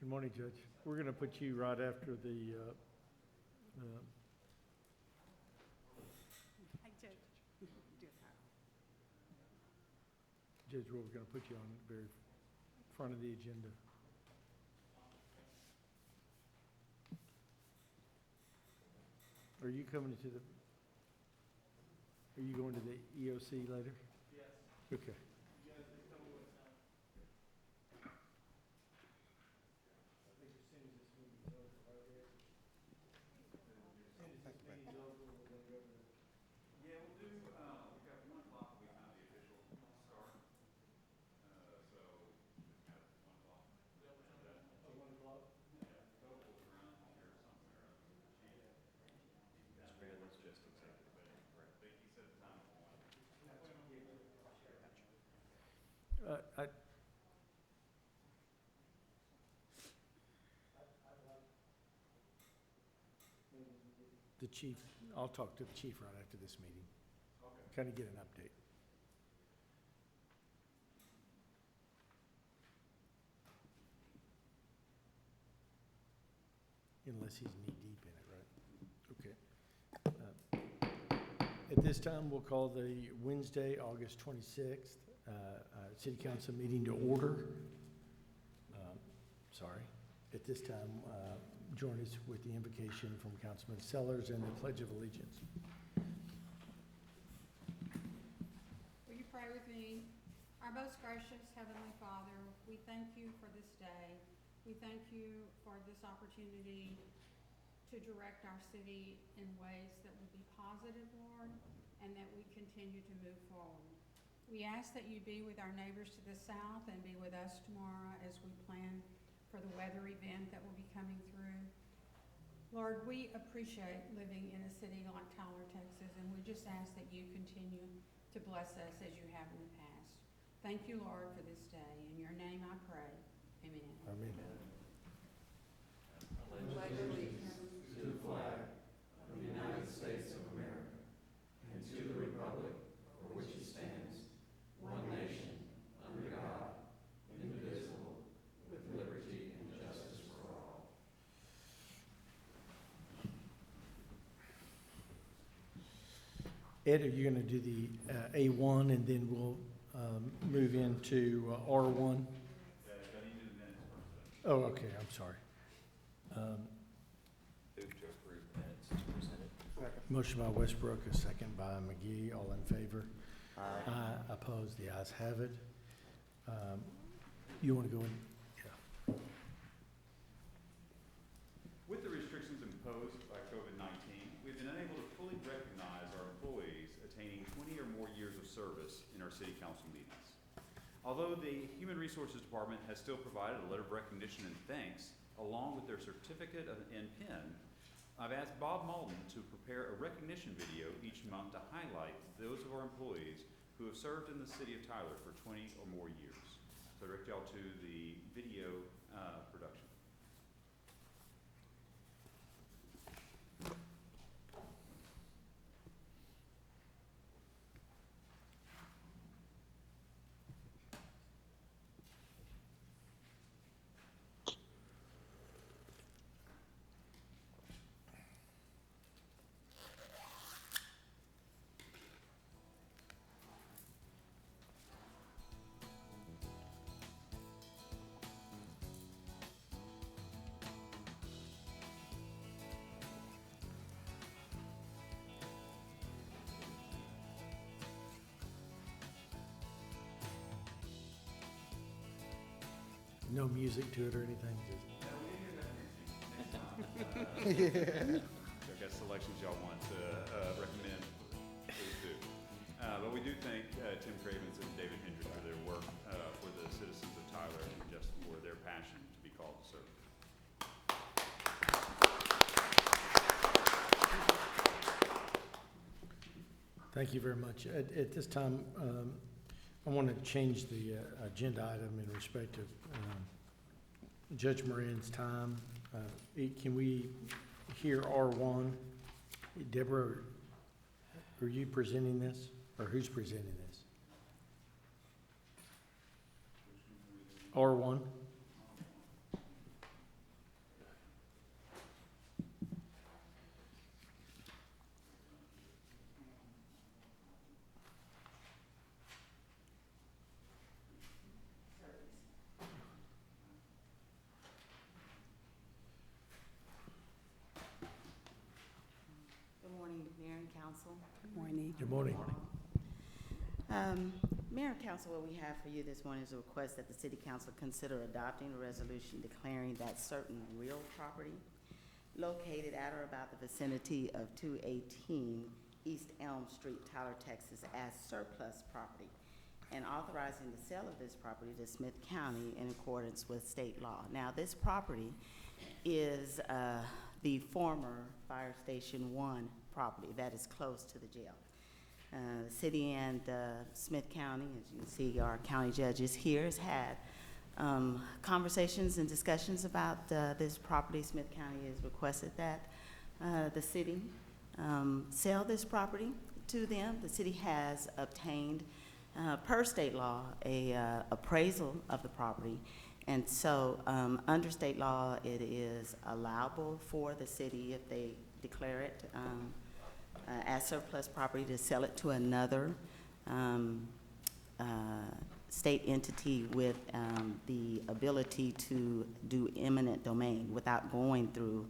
Good morning, Judge. We're going to put you right after the, Hi, Judge. Do it. Judge, we're going to put you on the very front of the agenda. Are you coming to the, are you going to the EOC later? Yes. Okay. The chief, I'll talk to the chief right after this meeting. Okay. Kind of get an update. Unless he's knee deep in it, right? Okay. At this time, we'll call the Wednesday, August 26th, City Council meeting to order. At this time, join us with the invocation from Councilman Sellers and the Pledge of Allegiance. Will you pray with me? Our most gracious Heavenly Father, we thank you for this day. We thank you for this opportunity to direct our city in ways that will be positive, Lord, and that we continue to move forward. We ask that you be with our neighbors to the south and be with us tomorrow as we plan for the weather event that will be coming through. Lord, we appreciate living in a city like Tyler, Texas, and we just ask that you continue to bless us as you have in the past. Thank you, Lord, for this day. In your name I pray. Amen. Amen. I pledge allegiance to the flag of the United States of America and to the republic for which it stands, one nation, under God, indivisible, with liberty and justice for all. Ed, are you going to do the A1 and then we'll move into R1? Yeah, I need to do the minutes first. Oh, okay, I'm sorry. Move to approve minutes as presented. Motion by Westbrook, a second by McGee. All in favor? Aye. Opposed? The ayes have it. You want to go in? Yeah. With the restrictions imposed by COVID-19, we've been unable to fully recognize our employees attaining 20 or more years of service in our city council meetings. Although the Human Resources Department has still provided a letter of recognition and thanks, along with their certificate and PIN, I've asked Bob Malden to prepare a recognition video each month to highlight those of our employees who have served in the city of Tyler for 20 or more years. So I direct y'all to the video production. No music to it or anything? I've got selections y'all want to recommend, please do. But we do thank Tim Cravens and David Hendrick for their work for the citizens of Tyler and just for their passion to be called to serve. Thank you very much. At this time, I want to change the agenda item in respect of Judge Moran's time. Can we hear R1? Deborah, are you presenting this, or who's presenting this? R1? morning, Mayor and Council. Good morning. Good morning. Mayor and Council, what we have for you this morning is a request that the City Council consider adopting a resolution declaring that certain real property located at or about the vicinity of 218 East Elm Street, Tyler, Texas, as surplus property, and authorizing the sale of this property to Smith County in accordance with state law. Now, this property is the former Fire Station 1 property that is close to the jail. The city and Smith County, as you can see, our county judges here, has had conversations and discussions about this property. Smith County has requested that the city sell this property to them. The city has obtained, per state law, a appraisal of the property. And so under state law, it is allowable for the city, if they declare it as surplus property, to sell it to another state entity with the ability to do eminent domain without going through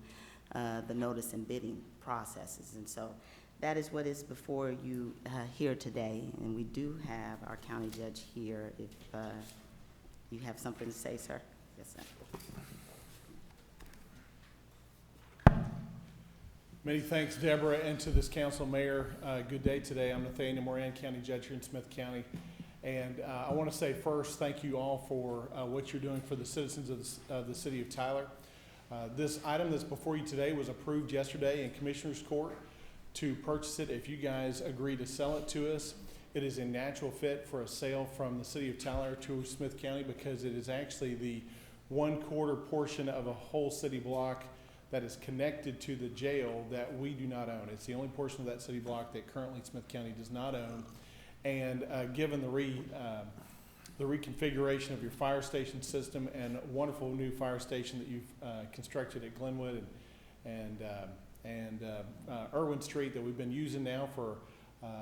the notice and bidding processes. And so that is what is before you here today. And we do have our county judge here if you have something to say, sir. Yes, sir. Many thanks, Deborah, and to this council, Mayor. Good day today. I'm Nathaniel Moran, County Judge here in Smith County. And I want to say first, thank you all for what you're doing for the citizens of the city of Tyler. This item that's before you today was approved yesterday in Commissioner's Court to purchase it. If you guys agree to sell it to us, it is a natural fit for a sale from the city of Tyler to Smith County, because it is actually the 1/4 portion of a whole city block that is connected to the jail that we do not own. It's the only portion of that city block that currently Smith County does not own. And given the reconfiguration of your fire station system and a wonderful new fire station that you've constructed at Glenwood and Irwin Street that we've been using now for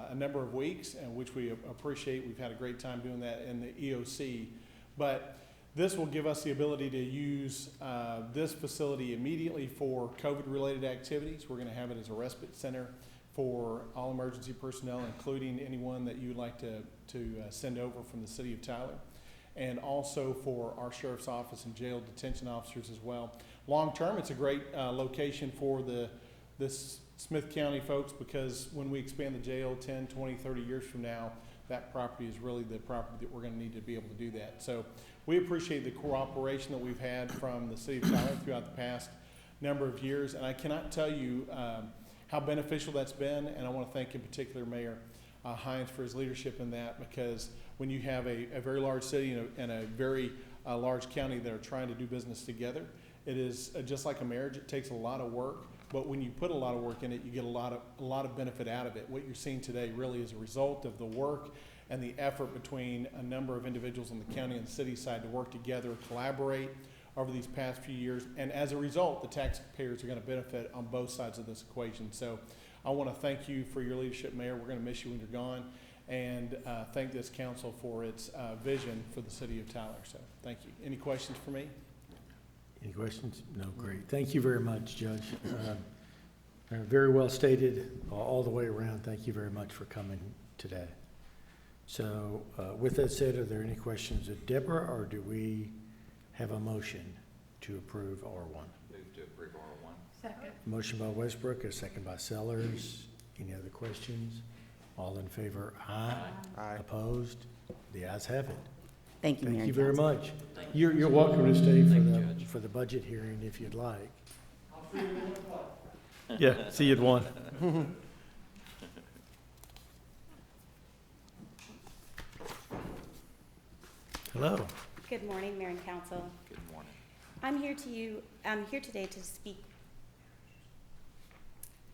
a number of weeks, and which we appreciate. We've had a great time doing that in the EOC. But this will give us the ability to use this facility immediately for COVID-related activities. We're going to have it as a respite center for all emergency personnel, including anyone that you would like to send over from the city of Tyler, and also for our sheriff's office and jail detention officers as well. Long term, it's a great location for this Smith County folks, because when we expand the jail 10, 20, 30 years from now, that property is really the property that we're going to need to be able to do that. So we appreciate the cooperation that we've had from the city of Tyler throughout the past number of years, and I cannot tell you how beneficial that's been. And I want to thank in particular Mayor Hines for his leadership in that, because when you have a very large city and a very large county that are trying to do business together, it is just like a marriage. It takes a lot of work, but when you put a lot of work in it, you get a lot of benefit out of it. What you're seeing today really is a result of the work and the effort between a number of individuals on the county and the city side to work together, collaborate over these past few years. And as a result, the taxpayers are going to benefit on both sides of this equation. So I want to thank you for your leadership, Mayor. We're going to miss you when you're gone. And thank this council for its vision for the city of Tyler. So thank you. Any questions for me? Any questions? No, great. Thank you very much, Judge. Very well stated all the way around. Thank you very much for coming today. So with that said, are there any questions of Deborah, or do we have a motion to approve R1? Move to approve R1. Second. Motion by Westbrook, a second by Sellers. Any other questions? All in favor? Aye. Aye. Opposed? The ayes have it. Thank you, Mayor. Thank you and very Council. much. You're welcome to stay for the budget hearing if you'd like. Yeah, see you at 1. Hello. Good morning, Mayor and Council. Good morning. I'm here today to speak.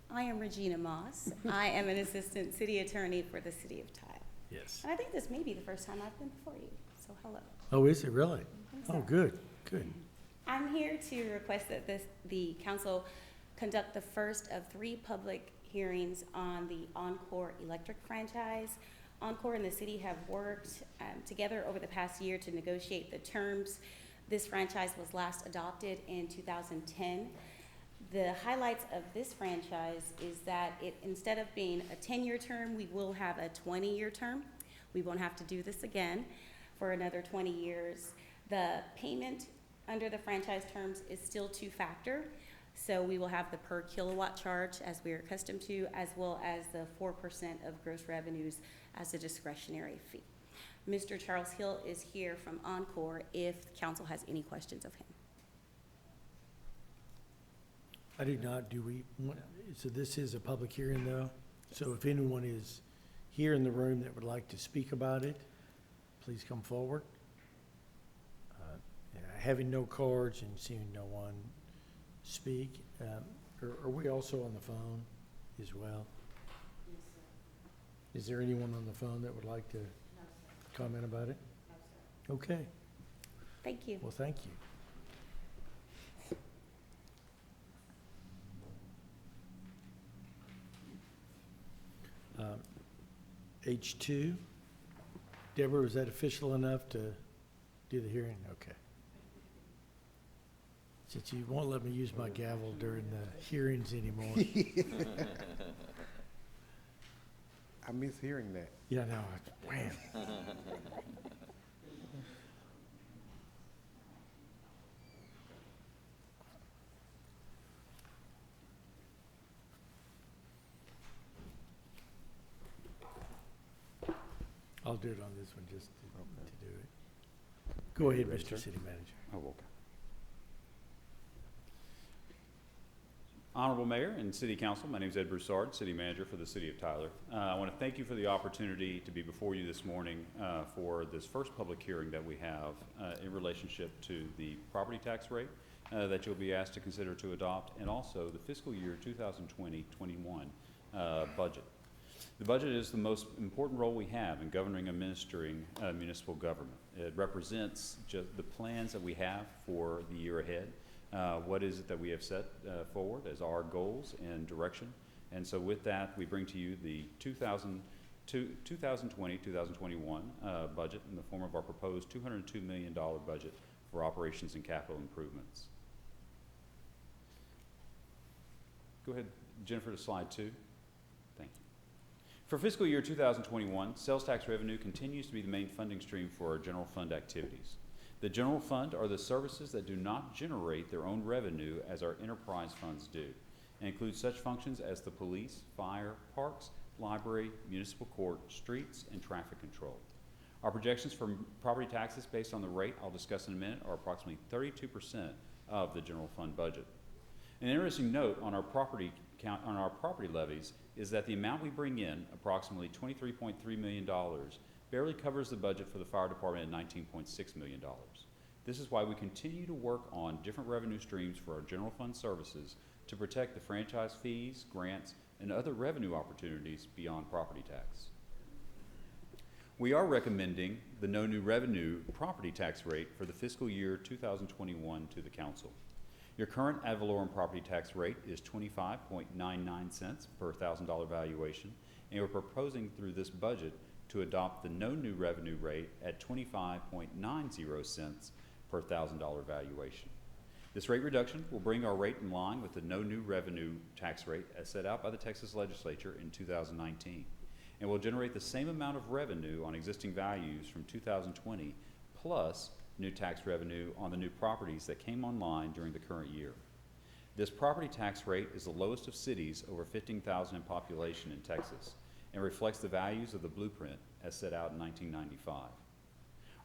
I am Regina Moss. I am an assistant city attorney for the city of Tyler. Yes. And I think this may be the first time I've been before you, so hello. Oh, is it really? I think so. Oh, good, good. I'm here to request that the council conduct the first of 3 public hearings on the Encore Electric franchise. Encore and the city have worked together over the past year to negotiate the terms. This franchise was last adopted in 2010. The highlights of this franchise is that instead of being a 10-year term, we will have a 20-year term. We won't have to do this again for another 20 years. The payment under the franchise terms is still 2-factor. So we will have the per kilowatt charge as we are accustomed to, as well as the 4% of gross revenues as a discretionary fee. Mr. Charles Hill is here from Encore if council has any questions of him. I do not, do we, so this is a public hearing though? So if anyone is here in the room that would like to speak about it, please come forward. Having no cards and seeing no one speak, are we also on the phone as well? Yes, sir. Is there anyone on the phone that would like to No, sir. comment about it? No, sir. Okay, Thank you. well, thank you. H2, Deborah, is that official enough to do the hearing? Okay. Since you won't let me use my gavel during the hearings anymore. I miss hearing that. Yeah, no, wham. I'll do it on this one just to do it. Go ahead, Mr. City Manager. Oh, okay. Honorable Mayor and City Council, my name is Ed Broussard, City Manager for the City of Tyler. I want to thank you for the opportunity to be before you this morning for this first public hearing that we have in relationship to the property tax rate that you'll be asked to consider to adopt, and also the fiscal year 2020-21 budget. The budget is the most important role we have in governing and administering municipal government. It represents just the plans that we have for the year ahead. What is it that we have set forward as our goals and direction? And so with that, we bring to you the 2020-2021 budget in the form of our proposed $202 million budget for operations and capital improvements. Go ahead, Jennifer, to slide 2. Thank you. For fiscal year 2021, sales tax revenue continues to be the main funding stream for our general fund activities. The general fund are the services that do not generate their own revenue as our enterprise funds do, and include such functions as the police, fire, parks, library, municipal court, streets, and traffic control. Our projections for property taxes based on the rate I'll discuss in a minute are approximately 32% of the general fund budget. An interesting note on our property levies is that the amount we bring in, approximately $23.3 million, barely covers the budget for the fire department at $19.6 million. This is why we continue to work on different revenue streams for our general fund services to protect the franchise fees, grants, and other revenue opportunities beyond property tax. We are recommending the no new revenue property tax rate for the fiscal year 2021 to the council. Your current ad valorem property tax rate is 25.99 cents per $1,000 valuation, and we're proposing through this budget to adopt the no new revenue rate at 25.90 cents per $1,000 valuation. This rate reduction will bring our rate in line with the no new revenue tax rate as set out by the Texas Legislature in 2019, and will generate the same amount of revenue on existing values from 2020 plus new tax revenue on the new properties that came online during the current year. This property tax rate is the lowest of cities over 15,000 in population in Texas, and reflects the values of the blueprint as set out in 1995.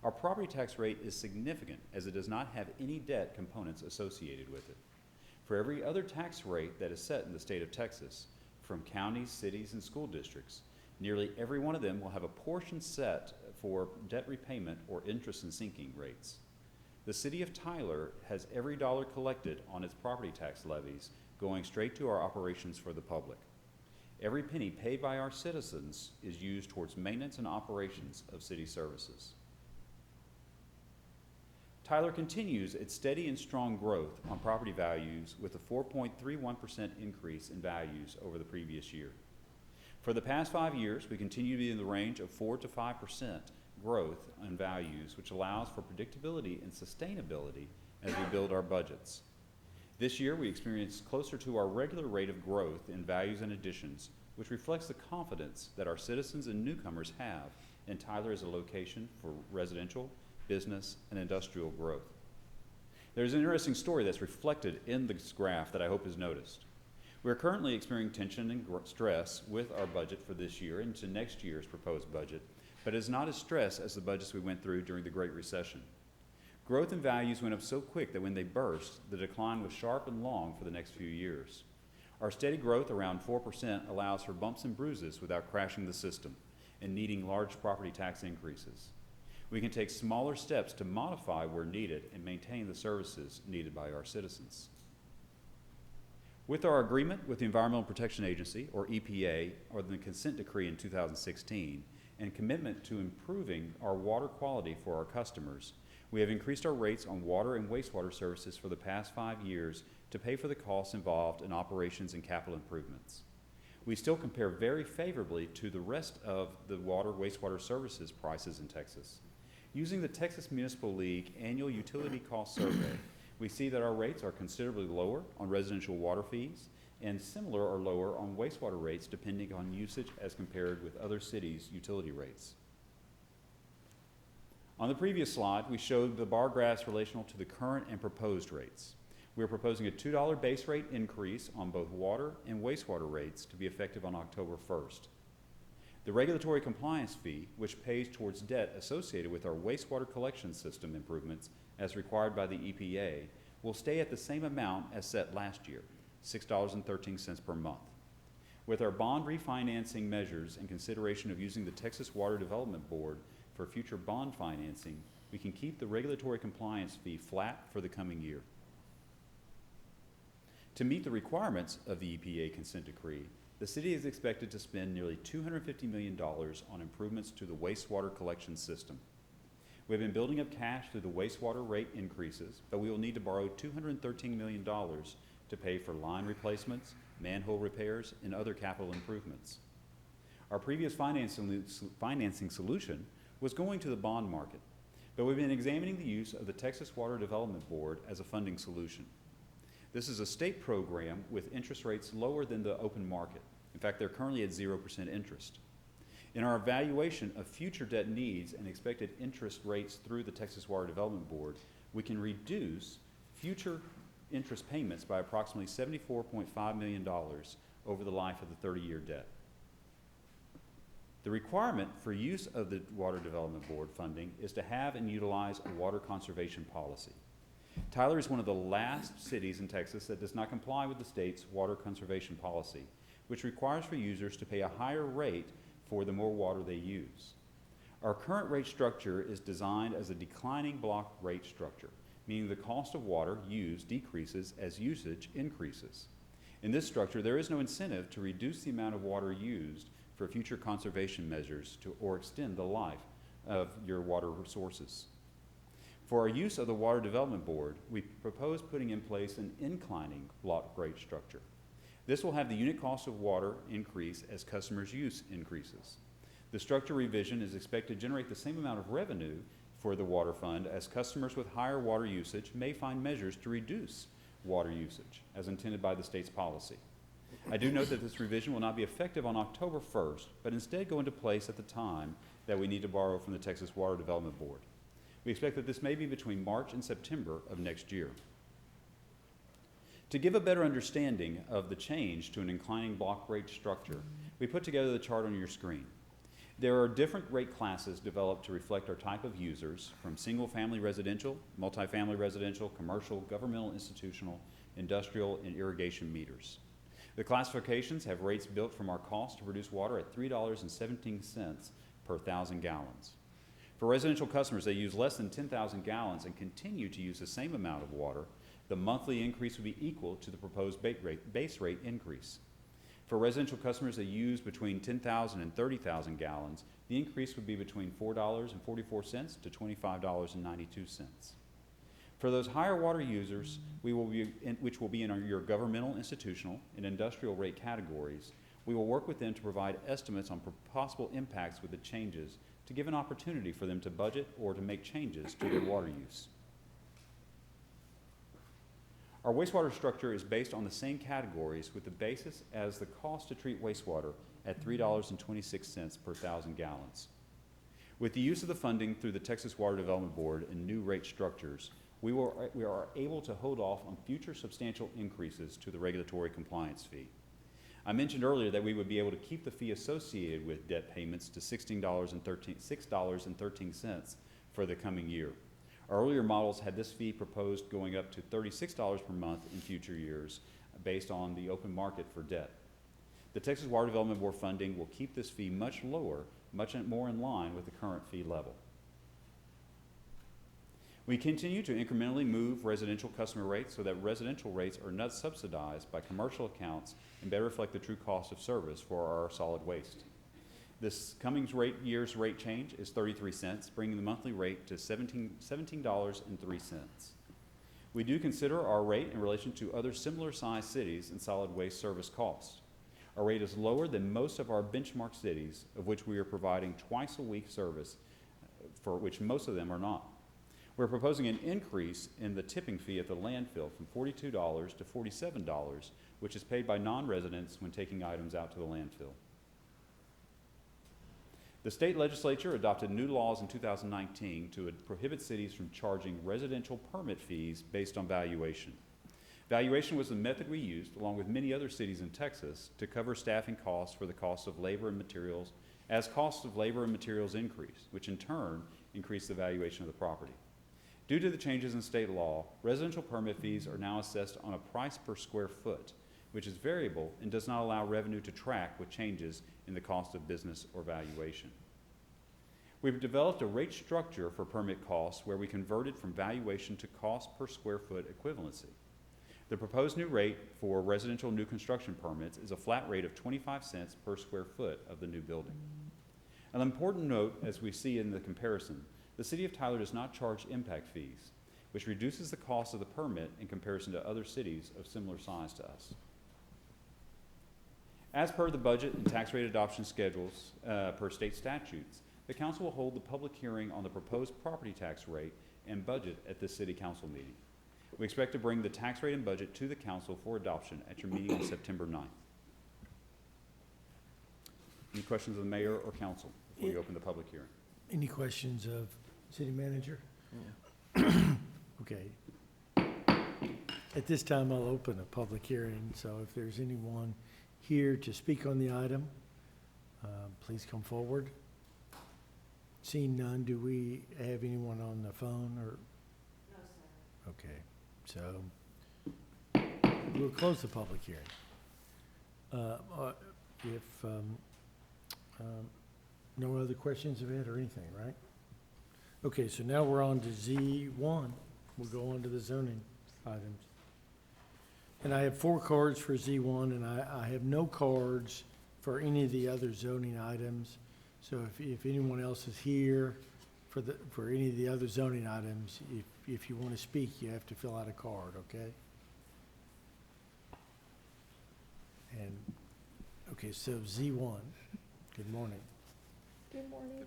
Our property tax rate is significant as it does not have any debt components associated with it. For every other tax rate that is set in the state of Texas, from counties, cities, and school districts, nearly every one of them will have a portion set for debt repayment or interest and sinking rates. The City of Tyler has every dollar collected on its property tax levies going straight to our operations for the public. Every penny paid by our citizens is used towards maintenance and operations of city services. Tyler continues its steady and strong growth on property values with a 4.31% increase in values over the previous year. For the past 5 years, we continue to be in the range of 4 to 5% growth in values, which allows for predictability and sustainability as we build our budgets. This year, we experienced closer to our regular rate of growth in values and additions, which reflects the confidence that our citizens and newcomers have in Tyler as a location for residential, business, and industrial growth. There's an interesting story that's reflected in this graph that I hope is noticed. We're currently experiencing tension and stress with our budget for this year and to next year's proposed budget, but it's not as stressed as the budgets we went through during the Great Recession. Growth and values went up so quick that when they burst, the decline was sharp and long for the next few years. Our steady growth around 4% allows for bumps and bruises without crashing the system and needing large property tax increases. We can take smaller steps to modify where needed and maintain the services needed by our citizens. With our agreement with the Environmental Protection Agency, or EPA, or the consent decree in 2016, and commitment to improving our water quality for our customers, we have increased our rates on water and wastewater services for the past 5 years to pay for the costs involved in operations and capital improvements. We still compare very favorably to the rest of the water wastewater services prices in Texas. Using the Texas Municipal League annual utility cost survey, we see that our rates are considerably lower on residential water fees and similar or lower on wastewater rates depending on usage as compared with other cities' utility rates. On the previous slide, we showed the bar graphs relational to the current and proposed rates. We are proposing a $2 base rate increase on both water and wastewater rates to be effective on October 1st. The regulatory compliance fee, which pays towards debt associated with our wastewater collection system improvements as required by the EPA, will stay at the same amount as set last year, $6.13 per month. With our bond refinancing measures and consideration of using the Texas Water Development Board for future bond financing, we can keep the regulatory compliance fee flat for the coming year. To meet the requirements of the EPA consent decree, the city is expected to spend nearly $250 million on improvements to the wastewater collection system. We have been building up cash through the wastewater rate increases, but we will need to borrow $213 million to pay for line replacements, manhole repairs, and other capital improvements. Our previous financing solution was going to the bond market, but we've been examining the use of the Texas Water Development Board as a funding solution. This is a state program with interest rates lower than the open market. In fact, they're currently at 0% interest. In our evaluation of future debt needs and expected interest rates through the Texas Water Development Board, we can reduce future interest payments by approximately $74.5 million over the life of the 30-year debt. The requirement for use of the Water Development Board funding is to have and utilize a water conservation policy. Tyler is one of the last cities in Texas that does not comply with the state's water conservation policy, which requires for users to pay a higher rate for the more water they use. Our current rate structure is designed as a declining block rate structure, meaning the cost of water used decreases as usage increases. In this structure, there is no incentive to reduce the amount of water used for future conservation measures or extend the life of your water resources. For our use of the Water Development Board, we propose putting in place an inclining block rate structure. This will have the unit cost of water increase as customers' use increases. The structure revision is expected to generate the same amount of revenue for the water fund as customers with higher water usage may find measures to reduce water usage as intended by the state's policy. I do note that this revision will not be effective on October 1st, but instead go into place at the time that we need to borrow from the Texas Water Development Board. We expect that this may be between March and September of next year. To give a better understanding of the change to an inclining block rate structure, we put together the chart on your screen. There are different rate classes developed to reflect our type of users, from single-family residential, multifamily residential, commercial, governmental, institutional, industrial, and irrigation meters. The classifications have rates built from our cost to produce water at $3.17 per 1,000 gallons. For residential customers that use less than 10,000 gallons and continue to use the same amount of water, the monthly increase would be equal to the proposed base rate increase. For residential customers that use between 10,000 and 30,000 gallons, the increase would be between $4.44 to $25.92. For those higher water users, which will be in your governmental, institutional, and industrial rate categories, we will work with them to provide estimates on possible impacts with the changes to give an opportunity for them to budget or to make changes to their water use. Our wastewater structure is based on the same categories with the basis as the cost to treat wastewater at $3.26 per 1,000 gallons. With the use of the funding through the Texas Water Development Board and new rate structures, we are able to hold off on future substantial increases to the regulatory compliance fee. I mentioned earlier that we would be able to keep the fee associated with debt payments to $6.13 for the coming year. Our earlier models had this fee proposed going up to $36 per month in future years based on the open market for debt. The Texas Water Development Board funding will keep this fee much lower, much more in line with the current fee level. We continue to incrementally move residential customer rates so that residential rates are not subsidized by commercial accounts and better reflect the true cost of service for our solid waste. This coming year's rate change is 33 cents, bringing the monthly rate to $17.03. We do consider our rate in relation to other similar sized cities and solid waste service costs. Our rate is lower than most of our benchmark cities, of which we are providing twice a week service, for which most of them are not. We're proposing an increase in the tipping fee at the landfill from $42 to $47, which is paid by non-residents when taking items out to the landfill. The state legislature adopted new laws in 2019 to prohibit cities from charging residential permit fees based on valuation. Valuation was the method we used, along with many other cities in Texas, to cover staffing costs for the cost of labor and materials as costs of labor and materials increase, which in turn increased the valuation of the property. Due to the changes in state law, residential permit fees are now assessed on a price per square foot, which is variable and does not allow revenue to track with changes in the cost of business or valuation. We've developed a rate structure for permit costs where we converted from valuation to cost per square foot equivalency. The proposed new rate for residential new construction permits is a flat rate of 25 cents per square foot of the new building. An important note, as we see in the comparison, the City of Tyler does not charge impact fees, which reduces the cost of the permit in comparison to other cities of similar size to us. As per the budget and tax rate adoption schedules per state statutes, the council will hold the public hearing on the proposed property tax rate and budget at this city council meeting. We expect to bring the tax rate and budget to the council for adoption at your meeting on September 9th. Any questions of the mayor or council before we open the public hearing? Any questions of city manager? Okay. At this time, I'll open a public hearing, so if there's anyone here to speak on the item, please come forward. Seeing none, do we have anyone on the phone or? No, sir. Okay, so we'll close the public hearing. If no other questions of it or anything, right? Okay, so now we're on to Z1. We'll go on to the zoning items. And I have 4 cards for Z1, and I have no cards for any of the other zoning items. So if anyone else is here for any of the other zoning items, if you want to speak, you have to fill out a card, okay? And, okay, so Z1, good morning. Good morning.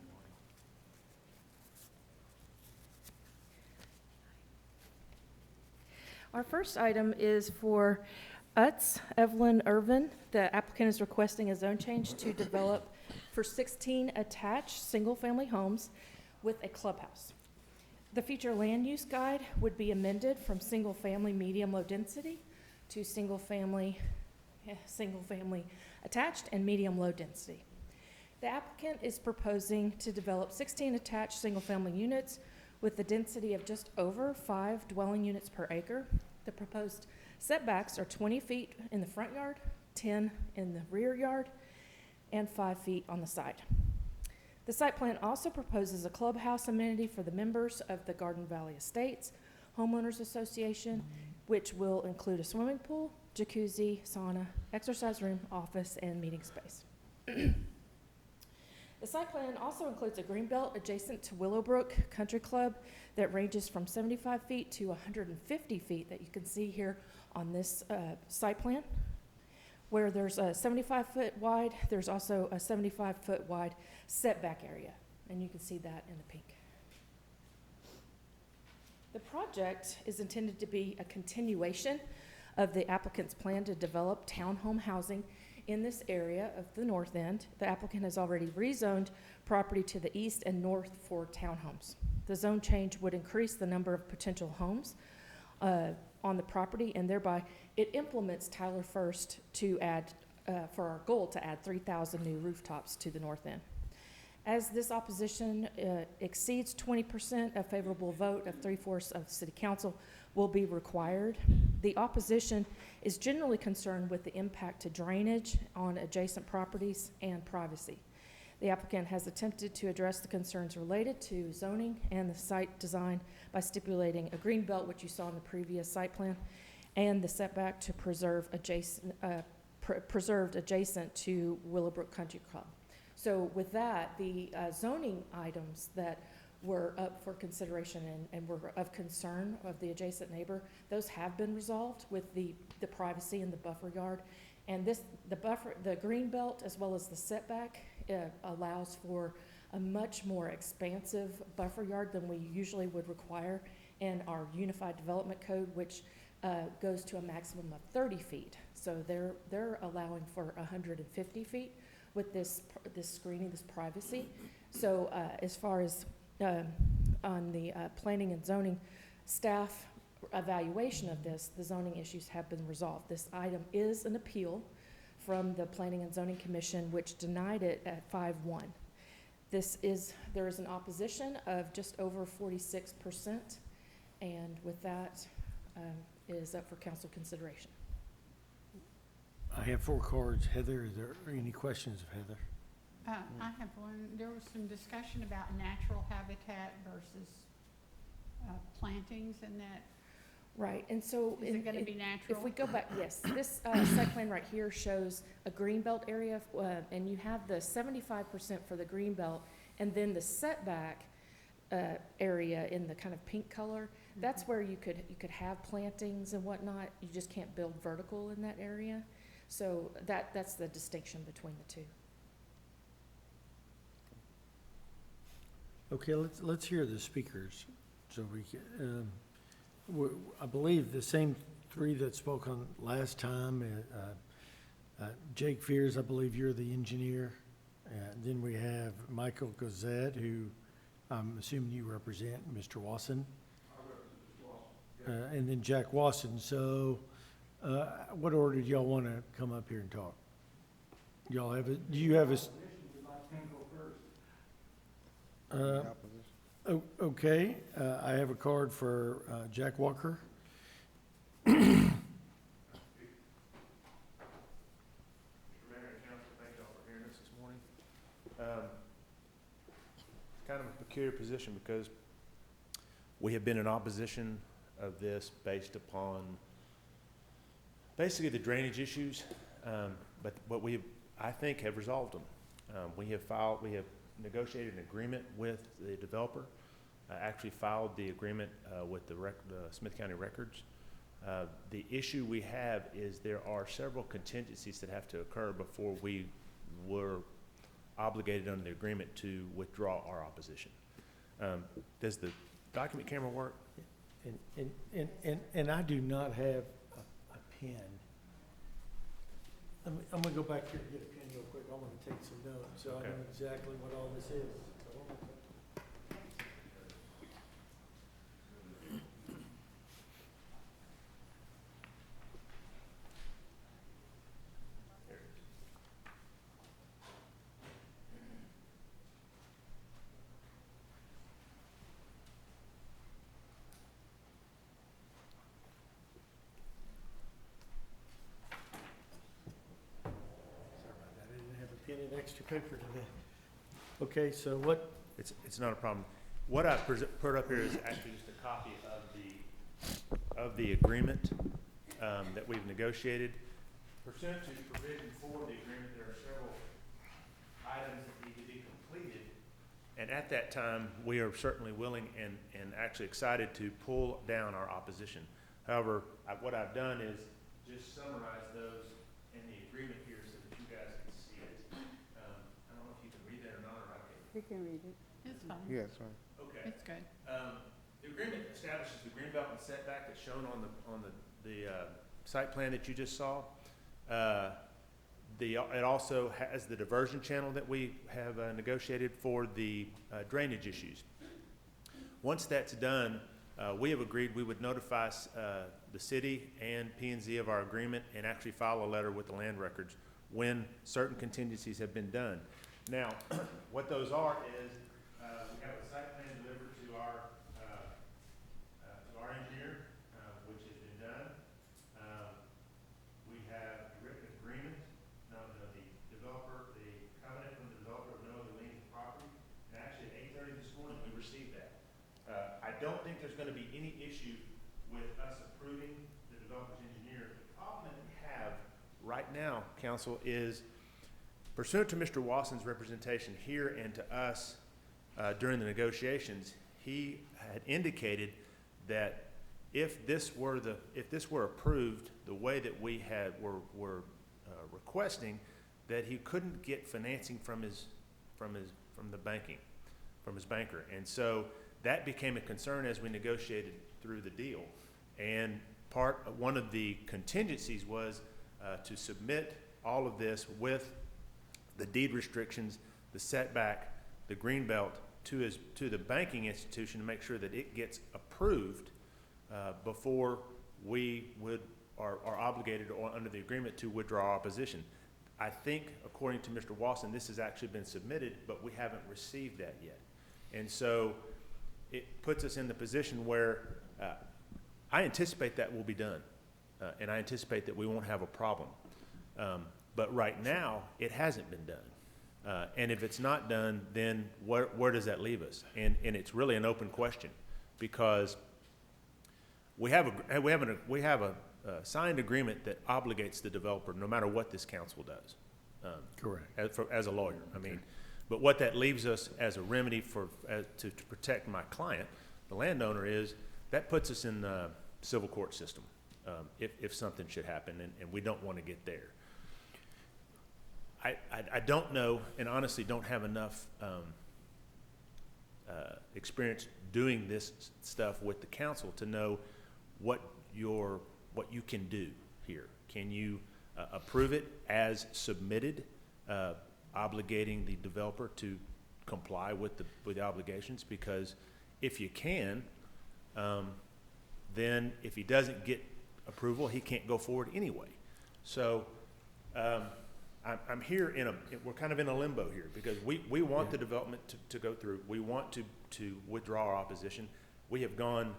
Our first item is for Utz Evelyn Irvin. The applicant is requesting a zone change to develop for 16 attached single-family homes with a clubhouse. The future land use guide would be amended from single-family medium-low density to single-family attached and medium-low density. The applicant is proposing to develop 16 attached single-family units with a density of just over 5 dwelling units per acre. The proposed setbacks are 20 feet in the front yard, 10 in the rear yard, and 5 feet on the side. The site plan also proposes a clubhouse amenity for the members of the Garden Valley Estates Homeowners Association, which will include a swimming pool, jacuzzi, sauna, exercise room, office, and meeting space. The site plan also includes a greenbelt adjacent to Willowbrook Country Club that ranges from 75 feet to 150 feet that you can see here on this site plan. Where there's a 75-foot wide, there's also a 75-foot wide setback area, and you can see that in the pink. The project is intended to be a continuation of the applicant's plan to develop townhome housing in this area of the north end. The applicant has already rezoned property to the east and north for townhomes. The zone change would increase the number of potential homes on the property, and thereby it implements Tyler First to add, for our goal to add 3,000 new rooftops to the north end. As this opposition exceeds 20%, a favorable vote of 3/4 of city council will be required. The opposition is generally concerned with the impact to drainage on adjacent properties and privacy. The applicant has attempted to address the concerns related to zoning and the site design by stipulating a green belt, which you saw in the previous site plan, and the setback to preserved adjacent to Willowbrook Country Club. So with that, the zoning items that were up for consideration and were of concern of the adjacent neighbor, those have been resolved with the privacy and the buffer yard. And the green belt as well as the setback allows for a much more expansive buffer yard than we usually would require in our Unified Development Code, which goes to a maximum of 30 feet. So they're allowing for 150 feet with this screening, this privacy. So as far as on the planning and zoning staff evaluation of this, the zoning issues have been resolved. This item is an appeal from the Planning and Zoning Commission, which denied it at 5-1. There is an opposition of just over 46%, and with that, it is up for council consideration. I have 4 cards. Heather, is there any questions of Heather? I have one. There was some discussion about natural habitat versus plantings and that. Right, and so. Is it gonna be natural? If we go back, yes, this site plan right here shows a green belt area, and you have the 75% for the green belt, and then the setback area in the kind of pink color. That's where you could have plantings and whatnot. You just can't build vertical in that area. So that's the distinction between the two. Okay, let's hear the speakers. So we can, I believe the same 3 that spoke on last time. Jake Fears, I believe you're the engineer. Then we have Michael Gazette, who I'm assuming you represent, Mr. Wasson. I represent Mr. Wasson. And then Jack Wasson. So what order do y'all want to come up here and talk? Y'all have do you have a? Okay, I have a card for Jack Walker. Mr. Mayor and Council, thank y'all for hearing us this morning. Kind of a peculiar position because we have been in opposition of this based upon basically the drainage issues, but we, I think, have resolved them. We have negotiated an agreement with the developer. Actually filed the agreement with the Smith County Records. The issue we have is there are several contingencies that have to occur before we were obligated under the agreement to withdraw our opposition. Does the document camera work? And I do not have a pen. I'm gonna go back here and get a pen real quick. I want to take some notes so I know exactly what all this is. An extra paper today. Okay, so what? It's not a problem. What I put up here is actually just a copy of the agreement that we've negotiated. Pursuant to provision 4 of the agreement, there are several items that need to be completed. And at that time, we are certainly willing and actually excited to pull down our opposition. However, what I've done is just summarize those in the agreement here so that you guys can see it. I don't know if you can read that or not, or I can. We can read it. It's fine. Yeah, that's right. Okay. It's good. The agreement establishes the greenbelt and setback that's shown on the site plan that you just saw. It also has the diversion channel that we have negotiated for the drainage issues. Once that's done, we have agreed we would notify the city and P&Z of our agreement and actually file a letter with the land records when certain contingencies have been done. Now, what those are is we have a site plan delivered to our engineer, which has been done. We have a written agreement. The developer, the covenant from the developer of no other lien of property. And actually, at 8:30 this morning, we received that. I don't think there's going to be any issue with us approving the developer's engineer. The problem that we have right now, council, is pursuant to Mr. Wasson's representation here and to us during the negotiations, he had indicated that if this were approved the way that we were requesting, that he couldn't get financing from his banker, and so that became a concern as we negotiated through the deal. And one of the contingencies was to submit all of this with the deed restrictions, the setback, the greenbelt to the banking institution to make sure that it gets approved before we are obligated or under the agreement to withdraw our opposition. I think, according to Mr. Wasson, this has actually been submitted, but we haven't received that yet. And so it puts us in the position where I anticipate that will be done, and I anticipate that we won't have a problem. But right now, it hasn't been done. And if it's not done, then where does that leave us? And it's really an open question, because we have a signed agreement that obligates the developer no matter what this council does. Correct. As a lawyer, I mean, but what that leaves us as a remedy to protect my client, the landowner, is that puts us in the civil court system if something should happen, and we don't want to get there. I don't know, and honestly don't have enough experience doing this stuff with the council to know what you can do here. Can you approve it as submitted, obligating the developer to comply with the obligations? Because if you can, then if he doesn't get approval, he can't go forward anyway. So I'm here we're kind of in a limbo here, because we want the development to go through. We want to withdraw our opposition. We have gone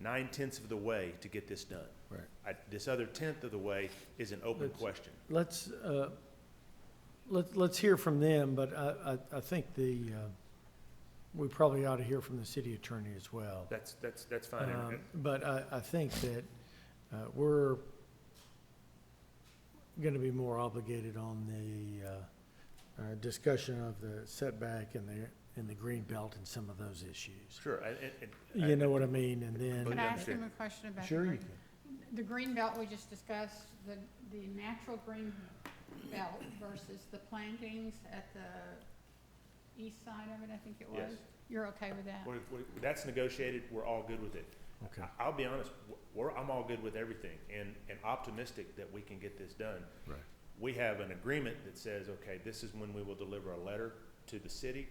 9/10 of the way to get this done. Right. This other 10th of the way is an open question. Let's hear from them, but I think we probably ought to hear from the city attorney as well. That's fine. But I think that we're going to be more obligated on the discussion of the setback and the green belt and some of those issues. Sure. You know what I mean? And then Can I ask him a question about sure the you green? can. The green belt we just discussed, the natural green belt versus the plantings at the east side of it, I think it was. Yes. You're okay with that? That's negotiated. We're all good with it. Okay. I'll be honest, I'm all good with everything and optimistic that we can get this done. Right. We have an agreement that says, okay, this is when we will deliver a letter to the city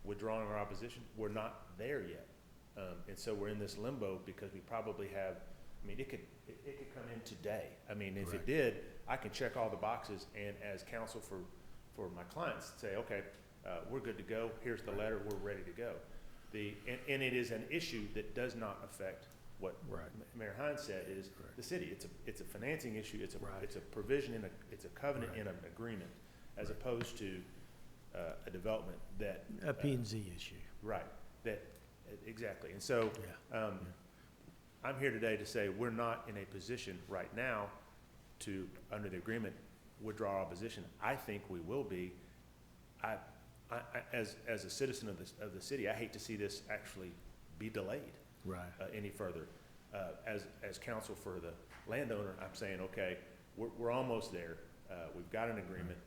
withdrawing our opposition. We're not there yet. And so we're in this limbo because we probably have, I mean, it could come in today. I mean, if it did, I can check all the boxes and as counsel for my clients say, okay, we're good to go. Here's the letter. We're ready to go. And it is an issue that does not affect what Mayor Hines said is the city. It's a financing issue. It's a provision it's a covenant in an agreement, as opposed to a development that A P&Z issue. Right. Exactly. And so I'm here today to say we're not in a position right now to, under the agreement, withdraw our opposition. I think we will be. As a citizen of the city, I hate to see this actually be delayed any further. As counsel for the landowner, I'm saying, okay, we're almost there. We've got an agreement.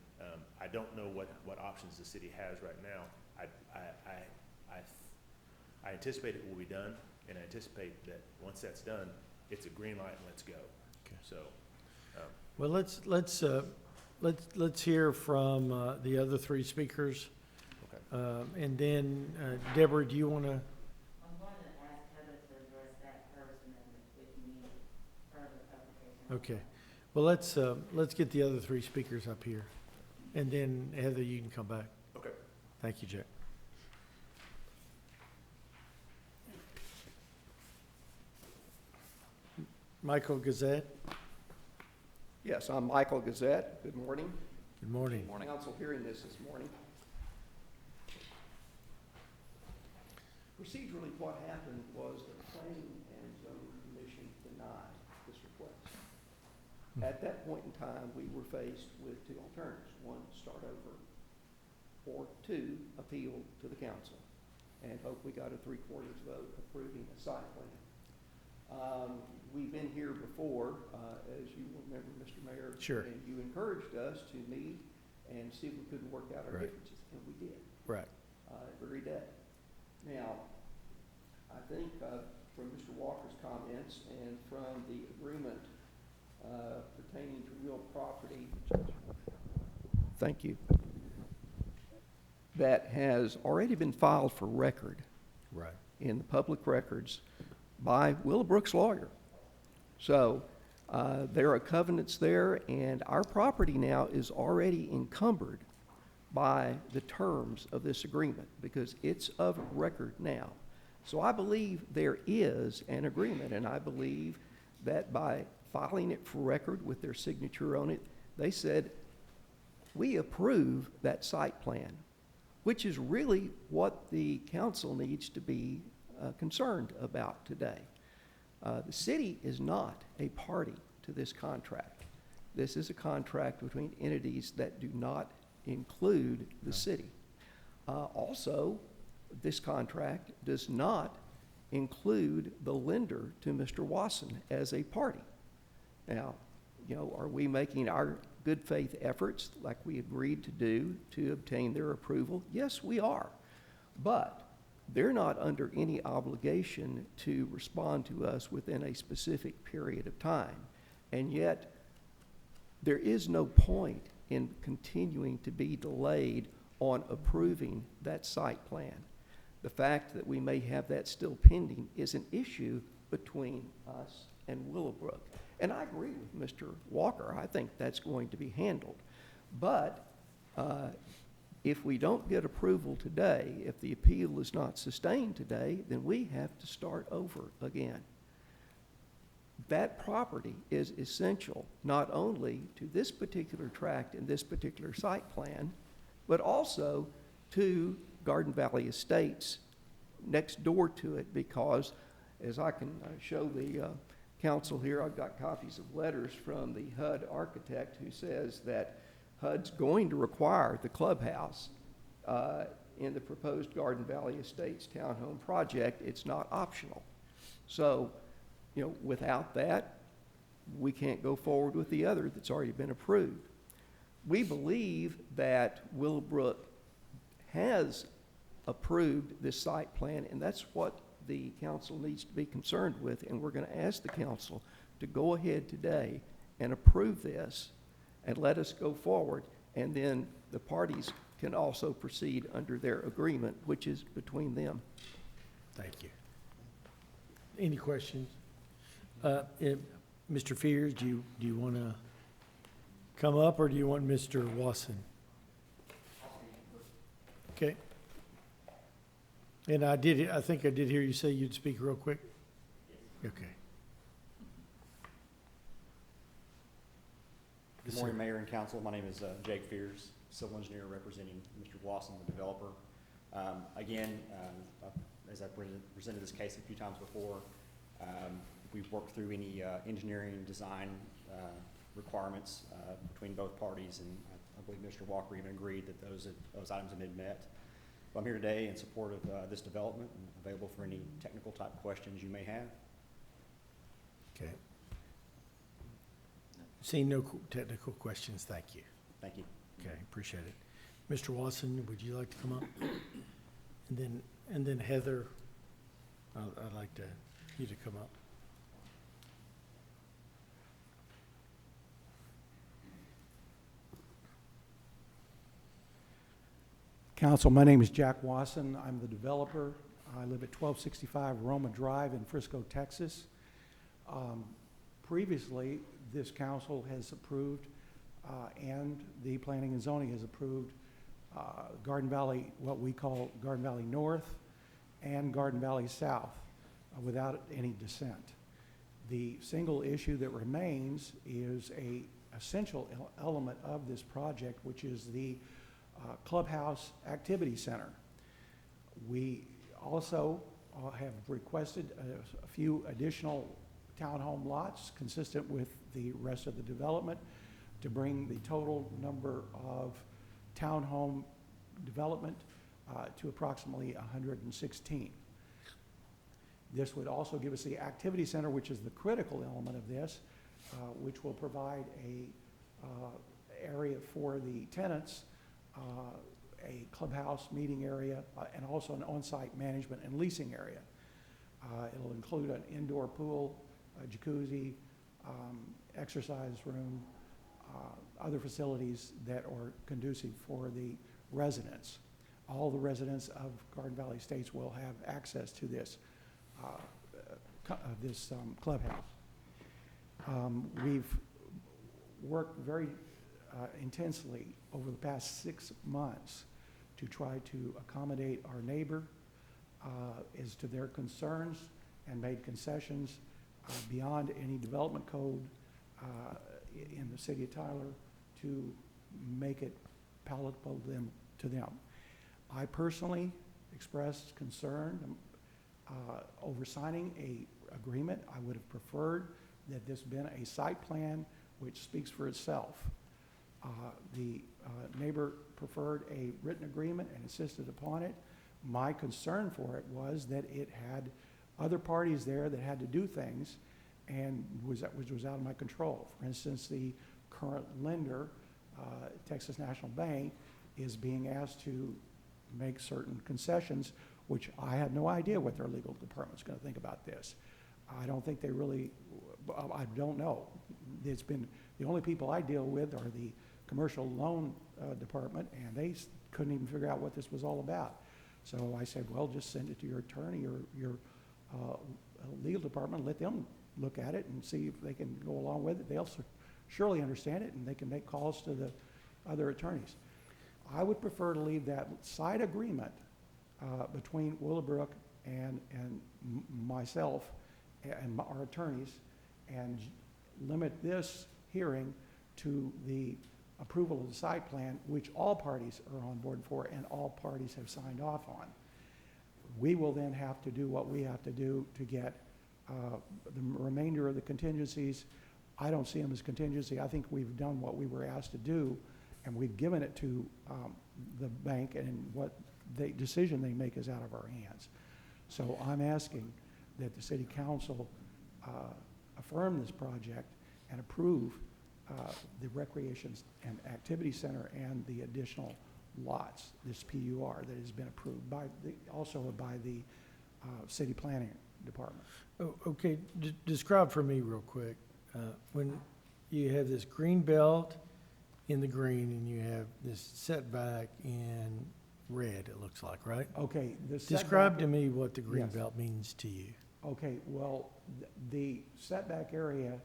I don't know what options the city has right now. I anticipate it will be done. and I anticipate that once that's done, it's a green light and let's go. Okay. So, Well, let's hear from the other three speakers. okay. And then, Deborah, do you want to? I'm going to ask Heather to address that first, and then if you need further clarification. Okay. Well, let's get the other three speakers up here. And then, Heather, you can come back. Okay. Thank you, Jack. Michael Gazette, Yes, I'm Michael Gazette. Good morning. good morning. Council hearing this morning. Procedurally, what happened was the Planning and Zoning Commission denied this request. At that point in time, we were faced with two alternatives. One, start over, or two, appeal to the council and hope we got a 3/4 vote approving a site plan. We've been here before, as you remember, Mr. Mayor. Sure. And you encouraged us to meet and see if we couldn't work out our Right. differences, and we did, Right. every day. Now, I think from Mr. Walker's comments and from the agreement pertaining to real property, thank you, that has already been filed for record Right. in the public records by Willowbrook's lawyer. So there are covenants there, and our property now is already encumbered by the terms of this agreement because it's of record now. So I believe there is an agreement, and I believe that by filing it for record with their signature on it, they said, we approve that site plan, which is really what the council needs to be concerned about today. The city is not a party to this contract. This is a contract between entities that do not include the city. Also, this contract does not include the lender to Mr. Wasson as a party. Now, are we making our good faith efforts like we agreed to do to obtain their approval? Yes, we are. But they're not under any obligation to respond to us within a specific period of time. And yet, there is no point in continuing to be delayed on approving that site plan. The fact that we may have that still pending is an issue between us and Willowbrook. And I agree with Mr. Walker. I think that's going to be handled. But if we don't get approval today, if the appeal is not sustained today, then we have to start over again. That property is essential not only to this particular tract and this particular site plan, but also to Garden Valley Estates next door to it, because as I can show the council here, I've got copies of letters from the HUD architect who says that HUD's going to require the clubhouse in the proposed Garden Valley Estates townhome project. It's not optional. So, without that, we can't go forward with the other that's already been approved. We believe that Willowbrook has approved this site plan, and that's what the council needs to be concerned with, and we're going to ask the council to go ahead today and approve this and let us go forward, and then the parties can also proceed under their agreement, which is between them. Thank you. Any questions? Mr. Fears, do you want to come up, or do you want Mr. Wasson? Okay. And I think I did hear you say you'd speak real quick? Okay. Good morning, Mayor and Council. My name is Jake Fears, civil engineer representing Mr. Wasson, the developer. As I presented this case a few times before, we've worked through any engineering design requirements between both parties, and I believe Mr. Walker even agreed that those items have been met. I'm here today in support of this development and available for any technical type questions you may have. Okay. Seeing no technical questions, thank you. Thank you. Okay, appreciate it. Mr. Wasson, would you like to come up? And then Heather, I'd like you to come up. Council, my name is Jack Wasson. I'm the developer. I live at 1265 Roma Drive in Frisco, Texas. Previously, this council has approved, and the Planning and Zoning has approved Garden Valley, what we call Garden Valley North and Garden Valley South, without any dissent. The single issue that remains is a essential element of this project, which is the Clubhouse Activity Center. We also have requested a few additional townhome lots consistent with the rest of the development to bring the total number of townhome development to approximately 116. This would also give us the activity center, which is the critical element of this, which will provide a area for the tenants, a clubhouse meeting area, and also an on-site management and leasing area. It'll include an indoor pool, a jacuzzi, exercise room, other facilities that are conducive for the residents. All the residents of Garden Valley Estates will have access to this clubhouse. We've worked very intensely over the past 6 months to try to accommodate our neighbor as to their concerns and made concessions beyond any development code in the city of Tyler to make it palatable to them. I personally expressed concern over signing a agreement. I would have preferred that this been a site plan which speaks for itself. The neighbor preferred a written agreement and insisted upon it. My concern for it was that it had other parties there that had to do things and which was out of my control. For instance, the current lender, Texas National Bank, is being asked to make certain concessions, which I have no idea what their legal department's going to think about this. I don't think they really, I don't know. It's been, the only people I deal with are the commercial loan department, and they couldn't even figure out what this was all about. So I said, well, just send it to your attorney or your legal department, let them look at it and see if they can go along with it. They'll surely understand it, and they can make calls to the other attorneys. I would prefer to leave that side agreement between Willowbrook and myself and our attorneys, and limit this hearing to the approval of the site plan, which all parties are on board for and all parties have signed off on. We will then have to do what we have to do to get the remainder of the contingencies. I don't see them as contingency. I think we've done what we were asked to do, and we've given it to the bank, and what the decision they make is out of our hands. So I'm asking that the city council affirm this project and approve the recreation and activity center and the additional lots, this PUR that has been approved by also by the city planning department. Oh, okay, describe for me real quick. When you have this green belt in the green and you have this setback in red, it looks like, right? Okay. Describe to me what the green Yes. belt means to you. Okay, well, the setback area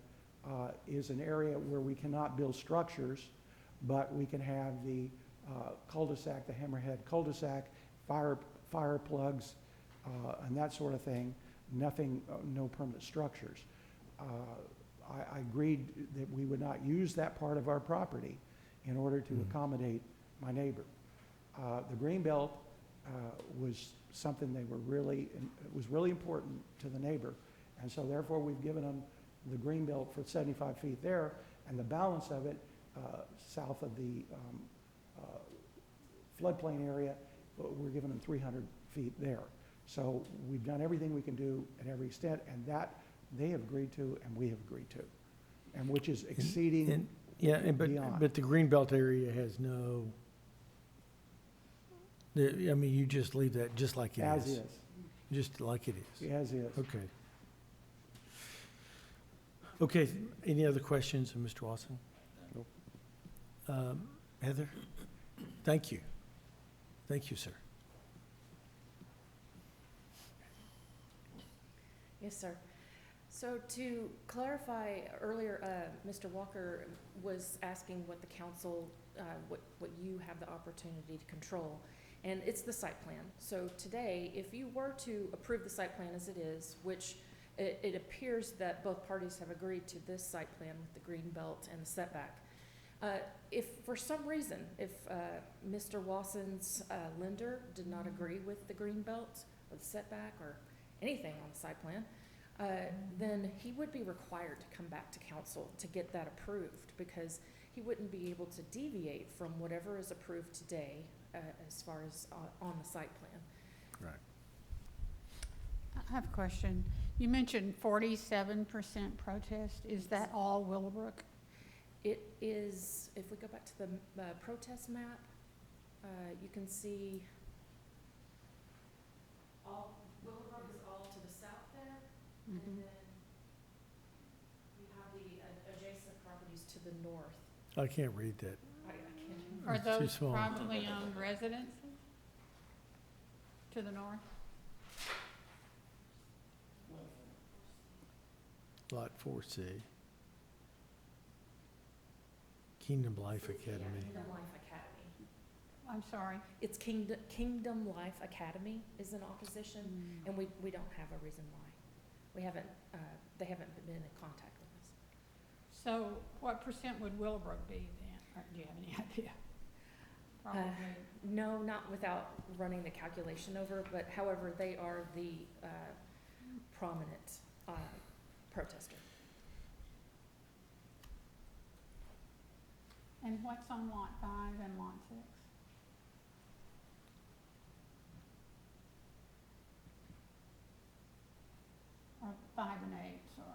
is an area where we cannot build structures, but we can have the cul-de-sac, the hammerhead cul-de-sac, fire plugs, and that sort of thing. Nothing, no permanent structures. I agreed that we would not use that part of our property in order to accommodate my neighbor. The green belt was something they were really, it was really important to the neighbor, and so therefore we've given them the green belt for 75 feet there, and the balance of it south of the floodplain area, we're giving them 300 feet there. So we've done everything we can do at every extent, and that they have agreed to and we have agreed to, and which is exceeding beyond. But the green belt area has no, I mean, you just leave that just like it is. As is. Just like it is? As is. Okay. Okay, any other questions of Mr. Watson? Nope. Heather? Thank you. Thank you, sir. Yes, sir. So to clarify, earlier, Mr. Walker was asking what the council, what you have the opportunity to control, and it's the site plan. So today, if you were to approve the site plan as it is, which it appears that both parties have agreed to this site plan with the green belt and the setback. If for some reason, if Mr. Watson's lender did not agree with the green belt or the setback or anything on the site plan, then he would be required to come back to council to get that approved, because he wouldn't be able to deviate from whatever is approved today as far as on the site plan. Right. I have a question. You mentioned 47% protest. Is that all Willowbrook? It is, if we go back to the protest map, you can see all, Willowbrook is all to the south there, and then you have the adjacent properties to the north. I can't read that. I can't. Are It's too those small. privately owned residences to the north? Lot 4C. Kingdom Life Academy. Yeah, Kingdom Life Academy. I'm sorry. It's Kingdom Life Academy is in opposition, and we don't have a reason why. We haven't, they haven't been in contact with us. So what percent would Willowbrook be then? Or do you have any idea? Probably. No, not without running the calculation over, but however, they are the prominent protester. And what's on lot 5 and lot 6? Or 5 and 8, sorry.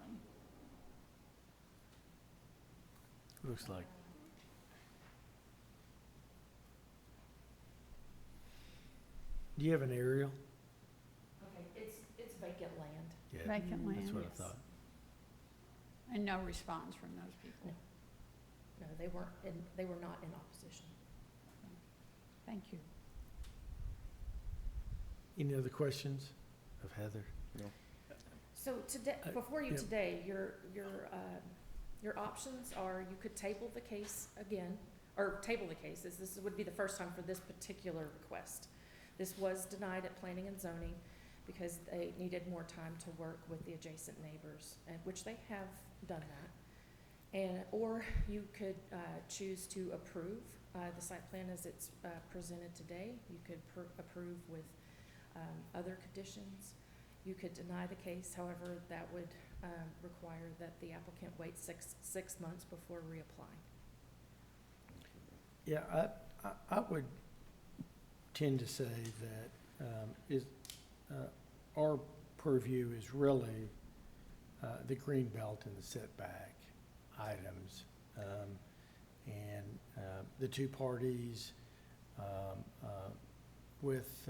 Looks like. Do you have an aerial? Okay, it's vacant land. Yeah, Vacant land. that's what Yes. I thought. And no response from those people? No, they weren't, they were not in opposition. Thank you. Any other questions of Heather? So today, before you yeah. today, your options are, you could table the case again, or table the case. This would be the first time for this particular request. This was denied at Planning and Zoning because they needed more time to work with the adjacent neighbors, and which they have done that. And, or you could choose to approve the site plan as it's presented today. You could approve with other conditions. You could deny the case, however, that would require that the applicant wait six months before reapplying. Yeah, I would tend to say that our purview is really the green belt and the setback items. And the two parties with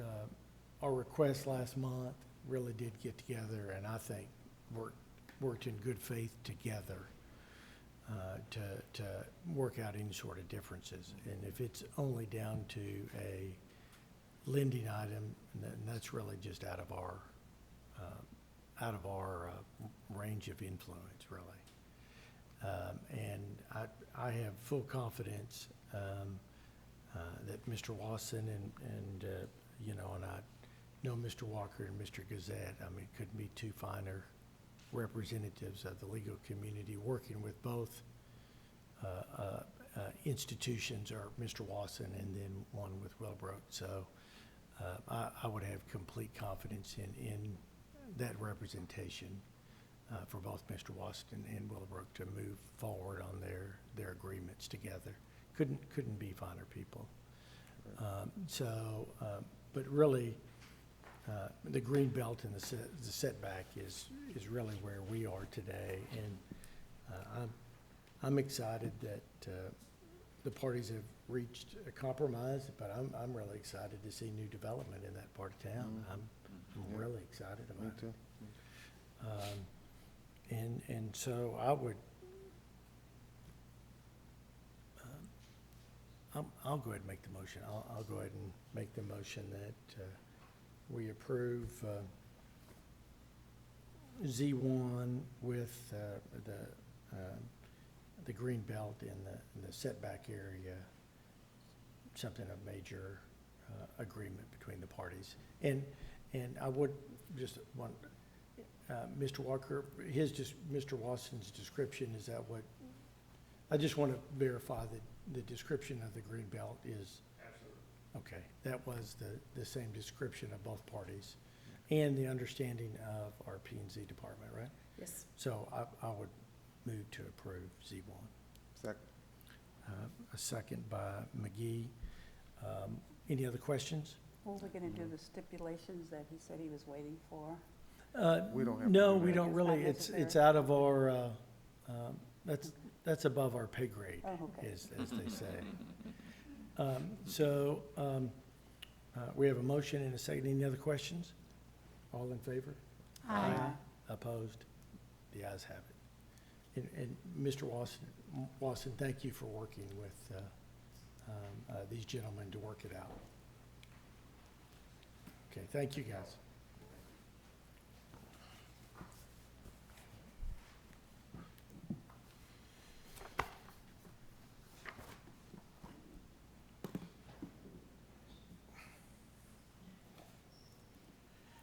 our request last month really did get together, and I think worked in good faith together to work out any sort of differences. And if it's only down to a lending item, then that's really just out of our range of influence, really. And I have full confidence that Mr. Wasson and I know Mr. Walker and Mr. Gazette. I mean, couldn't be two finer representatives of the legal community working with both institutions, or Mr. Wasson and then one with Willowbrook. So I would have complete confidence in that representation for both Mr. Wasson and Willowbrook to move forward on their agreements together. Couldn't be finer people. But really, the green belt and the setback is really where we are today, and I'm excited that the parties have reached a compromise. But I'm really excited to see new development in that part of town. I'm Yeah. really excited Me about it. too. And so I would, I'll go ahead and make the motion. I'll go ahead and make the motion that we approve Z1 with the green belt in the setback area, something of major agreement between the parties. And I would just want, Mr. Walker, Mr. Watson's description, is that what? I just want to verify that the description of the green belt is. Absolutely. Okay, that was the same description of both parties and the understanding of our P and Z department, right? Yes. So I would move to approve Z1. Second. A second by McGee. Any other questions? What are we gonna do, the stipulations that he said he was waiting for? We don't have to No, do we that. don't It's really. not It's necessary? out of our, that's above our pay grade, Oh, okay. as they say. So we have a motion and a second. Any other questions? All in favor? Aye. Opposed? The ayes have it. And Mr. Watson, thank you for working with these gentlemen to work it out. Okay, thank you, guys.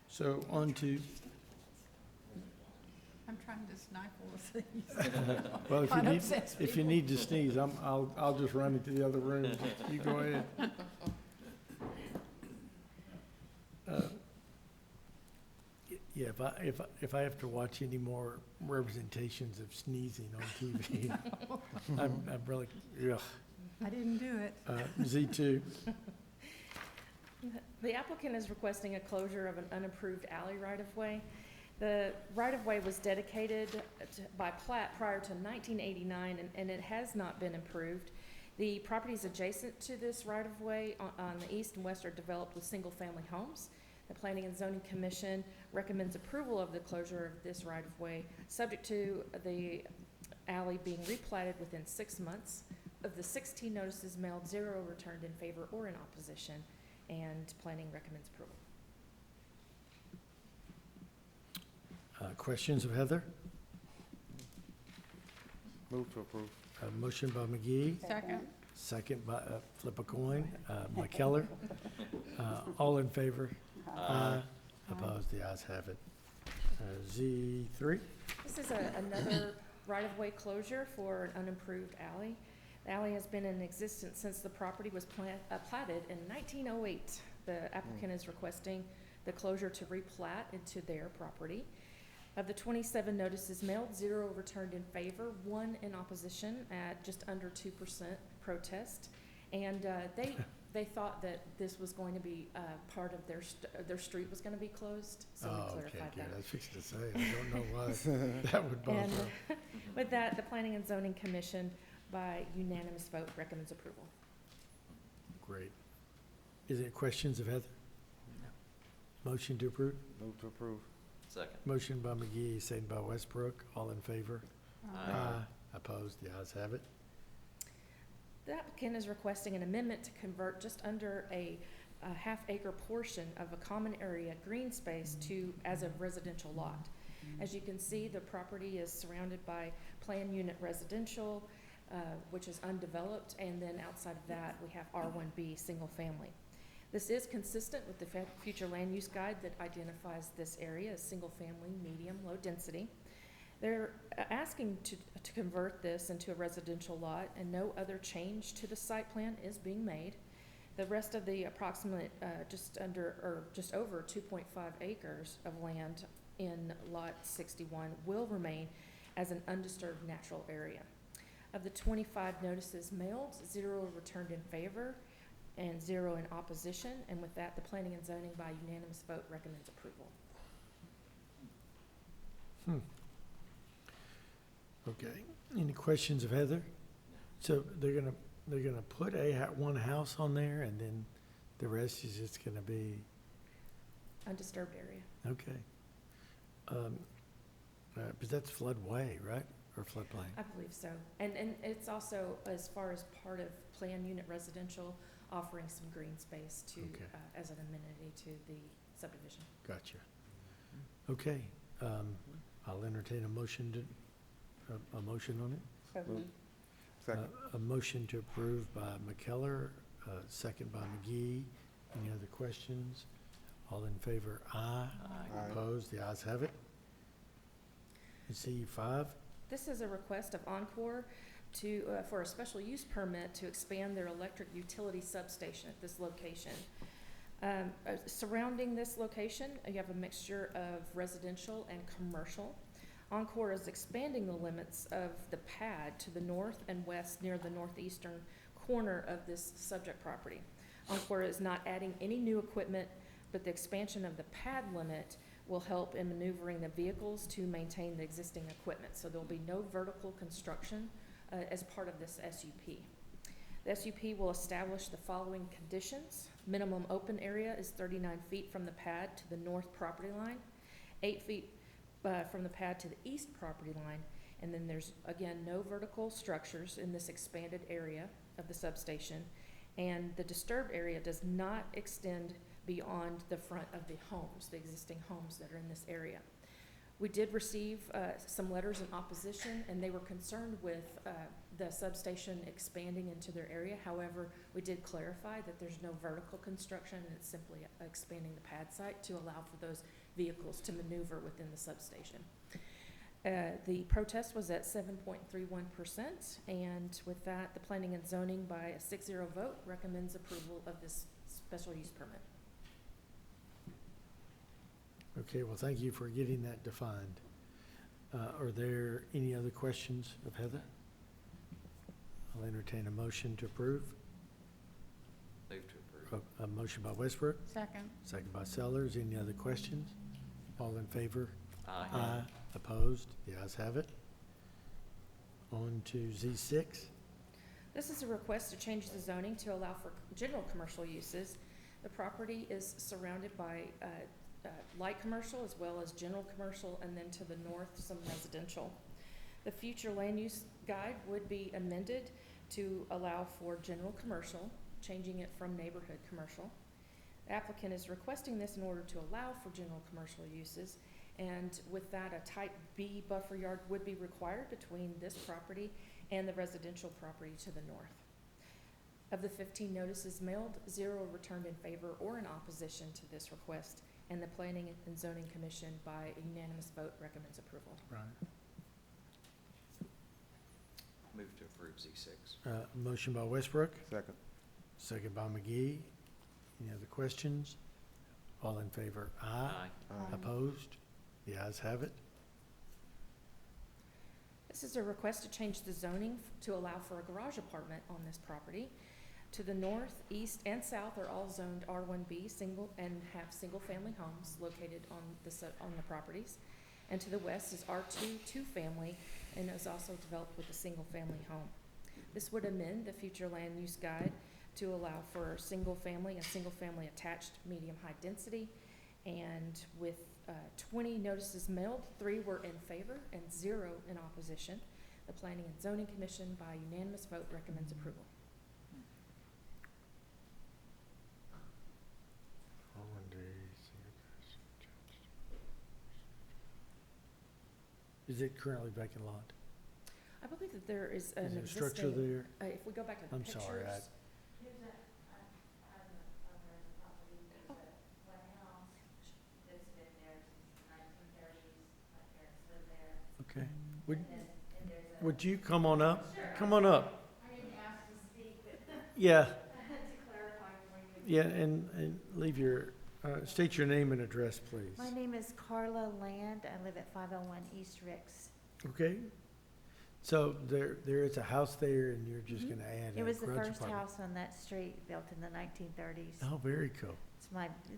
So on to, I'm trying to stifle the things. well, It upsets if you people. need to sneeze, I'll just run into the other room. You go ahead. Yeah, if I have to watch any more representations of sneezing on TV, I'm really, ugh. I didn't do it. Z2, The applicant is requesting a closure of an unapproved alley right-of-way. The right-of-way was dedicated by plat prior to 1989, and it has not been improved. The properties adjacent to this right-of-way on the east and west are developed with single-family homes. The Planning and Zoning Commission recommends approval of the closure of this right-of-way, subject to the alley being replatted within 6 months. Of the 16 notices mailed, 0 returned in favor or in opposition, and planning recommends approval. questions of Heather? Move to approve. A motion by McGee, Second. second by, flip a coin, McKellar. All in favor? Aye. Opposed? The ayes have it. Z3? This is another right-of-way closure for an unimproved alley. The alley has been in existence since the property was platted in 1908. The applicant is requesting the closure to replat into their property. Of the 27 notices mailed, 0 returned in favor, 1 in opposition at just under 2% protest. And they thought that this was going to be part of their street was going to be closed, so we Oh, okay, clarified good. that. I was fixing to say, I don't know why that would bother. And with that, the Planning and Zoning Commission, by unanimous vote, recommends approval. Great. Is there questions of Heather? Motion to approve? Move to approve. Second. Motion by McGee, second by Westbrook. All in favor? Opposed? The ayes have it. The applicant is requesting an amendment to convert just under a half-acre portion of a common area green space as a residential lot. As you can see, the property is surrounded by planned unit residential, which is undeveloped, and then outside of that, we have R1B, single family. This is consistent with the future land use guide that identifies this area as single family, medium, low density. They're asking to convert this into a residential lot, and no other change to the site plan is being made. The rest of the approximate just over 2.5 acres of land in lot 61 will remain as an undisturbed natural area. Of the 25 notices mailed, 0 returned in favor and 0 in opposition, and with that, the Planning and Zoning by unanimous vote recommends approval. Okay. Any questions of Heather? So they're gonna put one house on there, and then the rest is just gonna be undisturbed area. Okay. But that's floodway, right? Or floodplain? I believe so. And it's also, as far as part of planned unit residential, offering some green space to, Okay. as an amenity to the subdivision. Gotcha. Okay, I'll entertain a motion to, a motion on it. So moved. Second. A motion to approve by McKellar, second by McGee. Any other questions? All in favor, aye. Aye. Opposed, the ayes have it. CU 5, This is a request of Encore to, for a special use permit to expand their electric utility substation at this location. Surrounding this location, you have a mixture of residential and commercial. Encore is expanding the limits of the pad to the north and west near the northeastern corner of this subject property. Encore is not adding any new equipment, but the expansion of the pad limit will help in maneuvering the vehicles to maintain the existing equipment. So there'll be no vertical construction as part of this SUP. The SUP will establish the following conditions. Minimum open area is 39 feet from the pad to the north property line, 8 feet from the pad to the east property line, and then there's, again, no vertical structures in this expanded area of the substation, and the disturbed area does not extend beyond the front of the homes, the existing homes that are in this area. We did receive some letters in opposition, and they were concerned with the substation expanding into their area. However, we did clarify that there's no vertical construction, and it's simply expanding the pad site to allow for those vehicles to maneuver within the substation. The protest was at 7.31%, and with that, the Planning and Zoning by a 6-0 vote recommends approval of this special use permit. okay, well, thank you for getting that defined. Are there any other questions of Heather? I'll entertain a motion to approve. Move to approve. A motion by Westbrook, Second. second by Sellers. Any other questions? All in favor? Aye. Opposed? The ayes have it. On to Z6. This is a request to change the zoning to allow for general commercial uses. The property is surrounded by light commercial as well as general commercial, and then to the north, some residential. The future land use guide would be amended to allow for general commercial, changing it from neighborhood commercial. The applicant is requesting this in order to allow for general commercial uses, and with that, a type B buffer yard would be required between this property and the residential property to the north. Of the 15 notices mailed, 0 returned in favor or in opposition to this request, and the Planning and Zoning Commission by a unanimous vote recommends approval. Right. Move to approve Z6. Motion by Westbrook, Second. second by McGee. Any other questions? All in favor? Aye. Opposed? The ayes have it. This is a request to change the zoning to allow for a garage apartment on this property. To the north, east, and south are all zoned R1B single and have single-family homes located on the properties. And to the west is R2 two-family and is also developed with a single-family home. This would amend the future land use guide to allow for single-family and single-family attached medium-high density. And with 20 notices mailed, 3 were in favor and 0 in opposition. The Planning and Zoning Commission by unanimous vote recommends approval. Is it currently vacant lot? I believe that there is an Is there a existing. structure there? If we go back to the I'm pictures. sorry, Okay. Would you come on up? Sure. Come on up. I didn't ask to speak, but. Yeah. To clarify for you. Yeah, and leave your, state your name and address, please. My name is Carla Land. I live at 501 East Ricks. Okay. So there is a house there, and you're just gonna add a It was the garage first apartment. house on that street, built in the 1930s. Oh, very cool. It's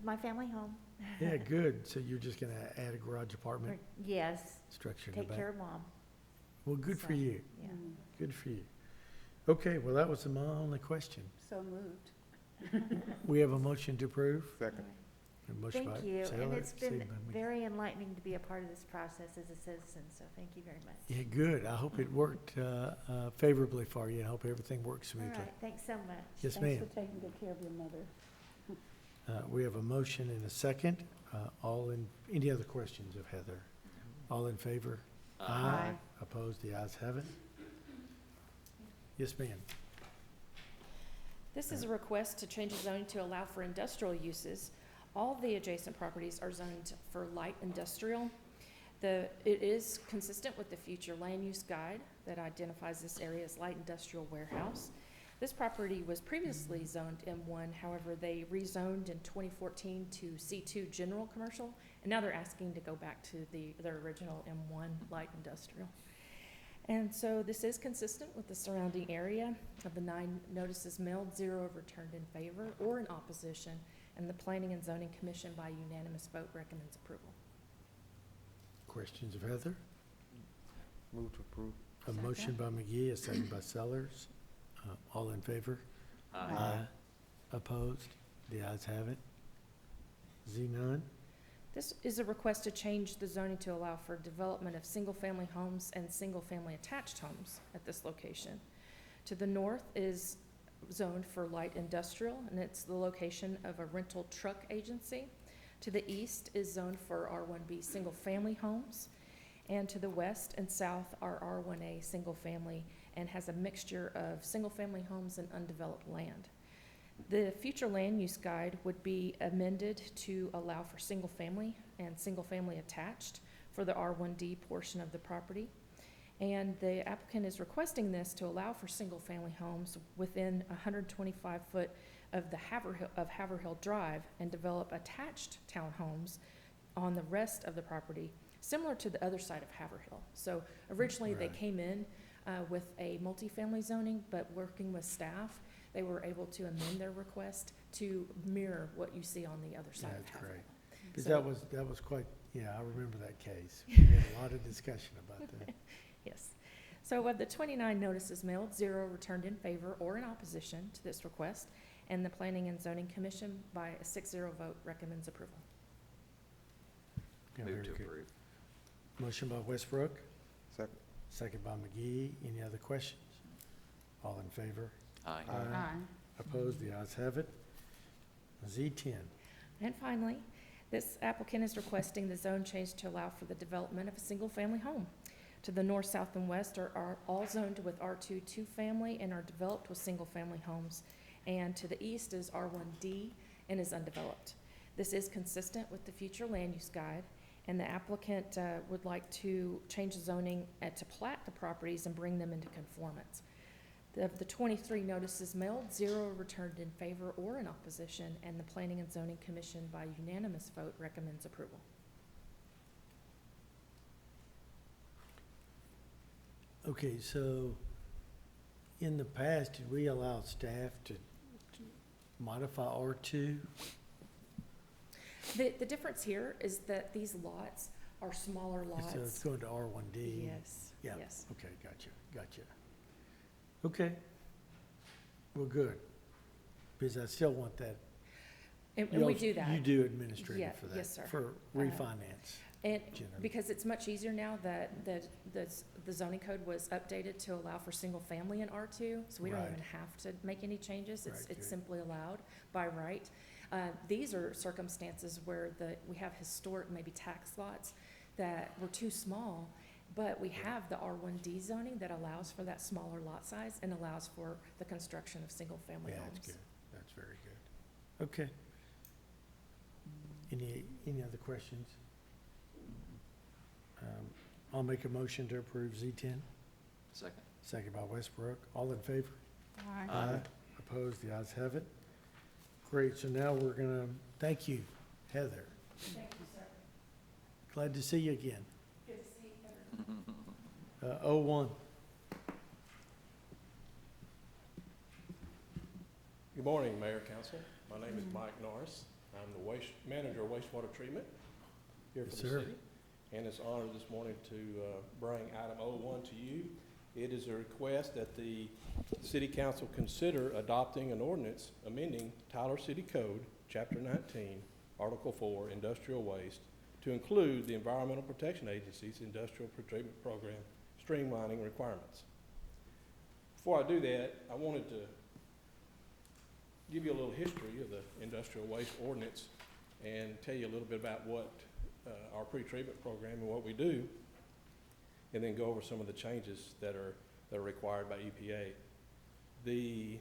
my family home. Yeah, good. So you're just gonna add a garage apartment Yes, structure in the take back? care of Mom. Well, good for So, you. Yeah. Good for you. Okay, well, that was my only question. So moved. We have a motion to approve. Second. And motion by Thank you, and Saylor, it's been second by McGee. very enlightening to be a part of this process as a citizen, so thank you very much. Yeah, good. I hope it worked favorably for you. I hope everything works All smoothly. right, thanks so much. Yes, ma'am. Thanks for taking good care of your mother. We have a motion and a second. Any other questions of Heather? All in favor? Aye. Opposed? The ayes have it. Yes, ma'am. This is a request to change the zoning to allow for industrial uses. All the adjacent properties are zoned for light industrial. It is consistent with the future land use guide that identifies this area as light industrial warehouse. This property was previously zoned M1, however, they rezoned in 2014 to C2 general commercial, and now they're asking to go back to their original M1 light industrial. And so this is consistent with the surrounding area. Of the 9 notices mailed, 0 have returned in favor or in opposition, and the Planning and Zoning Commission by unanimous vote recommends approval. Questions of Heather? Move to approve. A motion by McGee, a second by Sellers. All in favor? Opposed? The ayes have it. Z none. This is a request to change the zoning to allow for development of single-family homes and single-family attached homes at this location. To the north is zoned for light industrial, and it's the location of a rental truck agency. To the east is zoned for R1B single-family homes, and to the west and south are R1A single-family, and has a mixture of single-family homes and undeveloped land. The future land use guide would be amended to allow for single-family and single-family attached for the R1D portion of the property. And the applicant is requesting this to allow for single-family homes within 125 foot of the Haverhill Drive and develop attached townhomes on the rest of the property, similar to the other side of Haverhill. So originally they Right. came in with a multifamily zoning, but working with staff, they were able to amend their request to mirror what you see on the other side of That's Haverhill. great. Because So- that was quite, I remember that case. We had a lot of discussion about that. Yes. So of the 29 notices mailed, 0 returned in favor or in opposition to this request, and the Planning and Zoning Commission by a 6-0 vote recommends approval. Yeah, Move very to good. approve. Motion by Westbrook, Second. second by McGee. Any other questions? All in favor? Aye. Opposed? The ayes have it. Z10. And finally, this applicant is requesting the zone change to allow for the development of a single-family home. To the north, south, and west are all zoned with R2 two-family and are developed with single-family homes. And to the east is R1D and is undeveloped. This is consistent with the future land use guide, and the applicant would like to change the zoning to plat the properties and bring them into conformance. Of the 23 notices mailed, 0 returned in favor or in opposition, and the Planning and Zoning Commission by unanimous vote recommends approval. Okay, so in the past, did we allow staff to modify R2? The difference here is that these lots are smaller lots. So it's going to R1D? Yes, Yeah. yes. Okay, gotcha. Okay. Well, good. Because I still want that. And we do that. You do administrative Yeah, for that? yes, sir. For refinance? And generally. because it's much easier now that the zoning code was updated to allow for single-family in R2, so we don't Right. even have to make any changes. Right, It's good. simply allowed by right. These are circumstances where we have historic, maybe tax lots that were too small, but we have the R1D zoning that allows for that smaller lot size and allows for the construction of single-family Yeah, homes. that's good. That's very good. Okay. Any other questions? I'll make a motion to approve Z10. Second. Second by Westbrook. All in favor? Aye. Opposed? The ayes have it. Great, so now we're gonna, thank you, Heather. Thank you, sir. Glad to see you again. Good to see you. 01. Good morning, Mayor, Council. My name is Mike Norris. I'm the manager of wastewater treatment here for Yes, the sir. city. And it's an honor this morning to bring item 01 to you. It is a request that the city council consider adopting an ordinance amending Tyler City Code, Chapter 19, Article 4, Industrial Waste, to include the Environmental Protection Agency's Industrial Pretreatment Program streamlining requirements. Before I do that, I wanted to give you a little history of the Industrial Waste Ordinance and tell you a little bit about what our pretreatment program and what we do, and then go over some of the changes that are required by EPA. The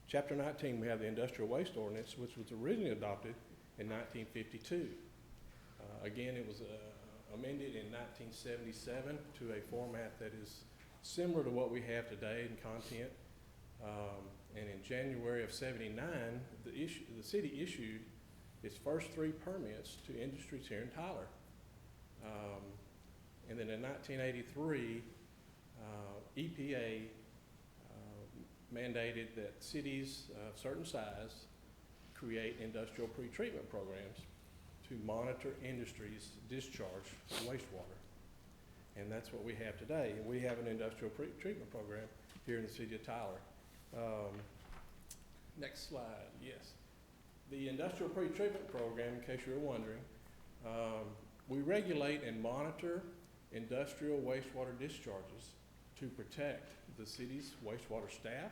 Chapter 19, we have the Industrial Waste Ordinance, which was originally adopted in 1952. Again, it was amended in 1977 to a format that is similar to what we have today in content. And in January of '79, the city issued its first 3 permits to industries here in Tyler. And then in 1983, EPA mandated that cities of certain size create industrial pretreatment programs to monitor industries' discharge of wastewater. And that's what we have today. We have an industrial pretreatment program here in the city of Tyler. Next slide, yes. The industrial pretreatment program, in case you're wondering, we regulate and monitor industrial wastewater discharges to protect the city's wastewater staff,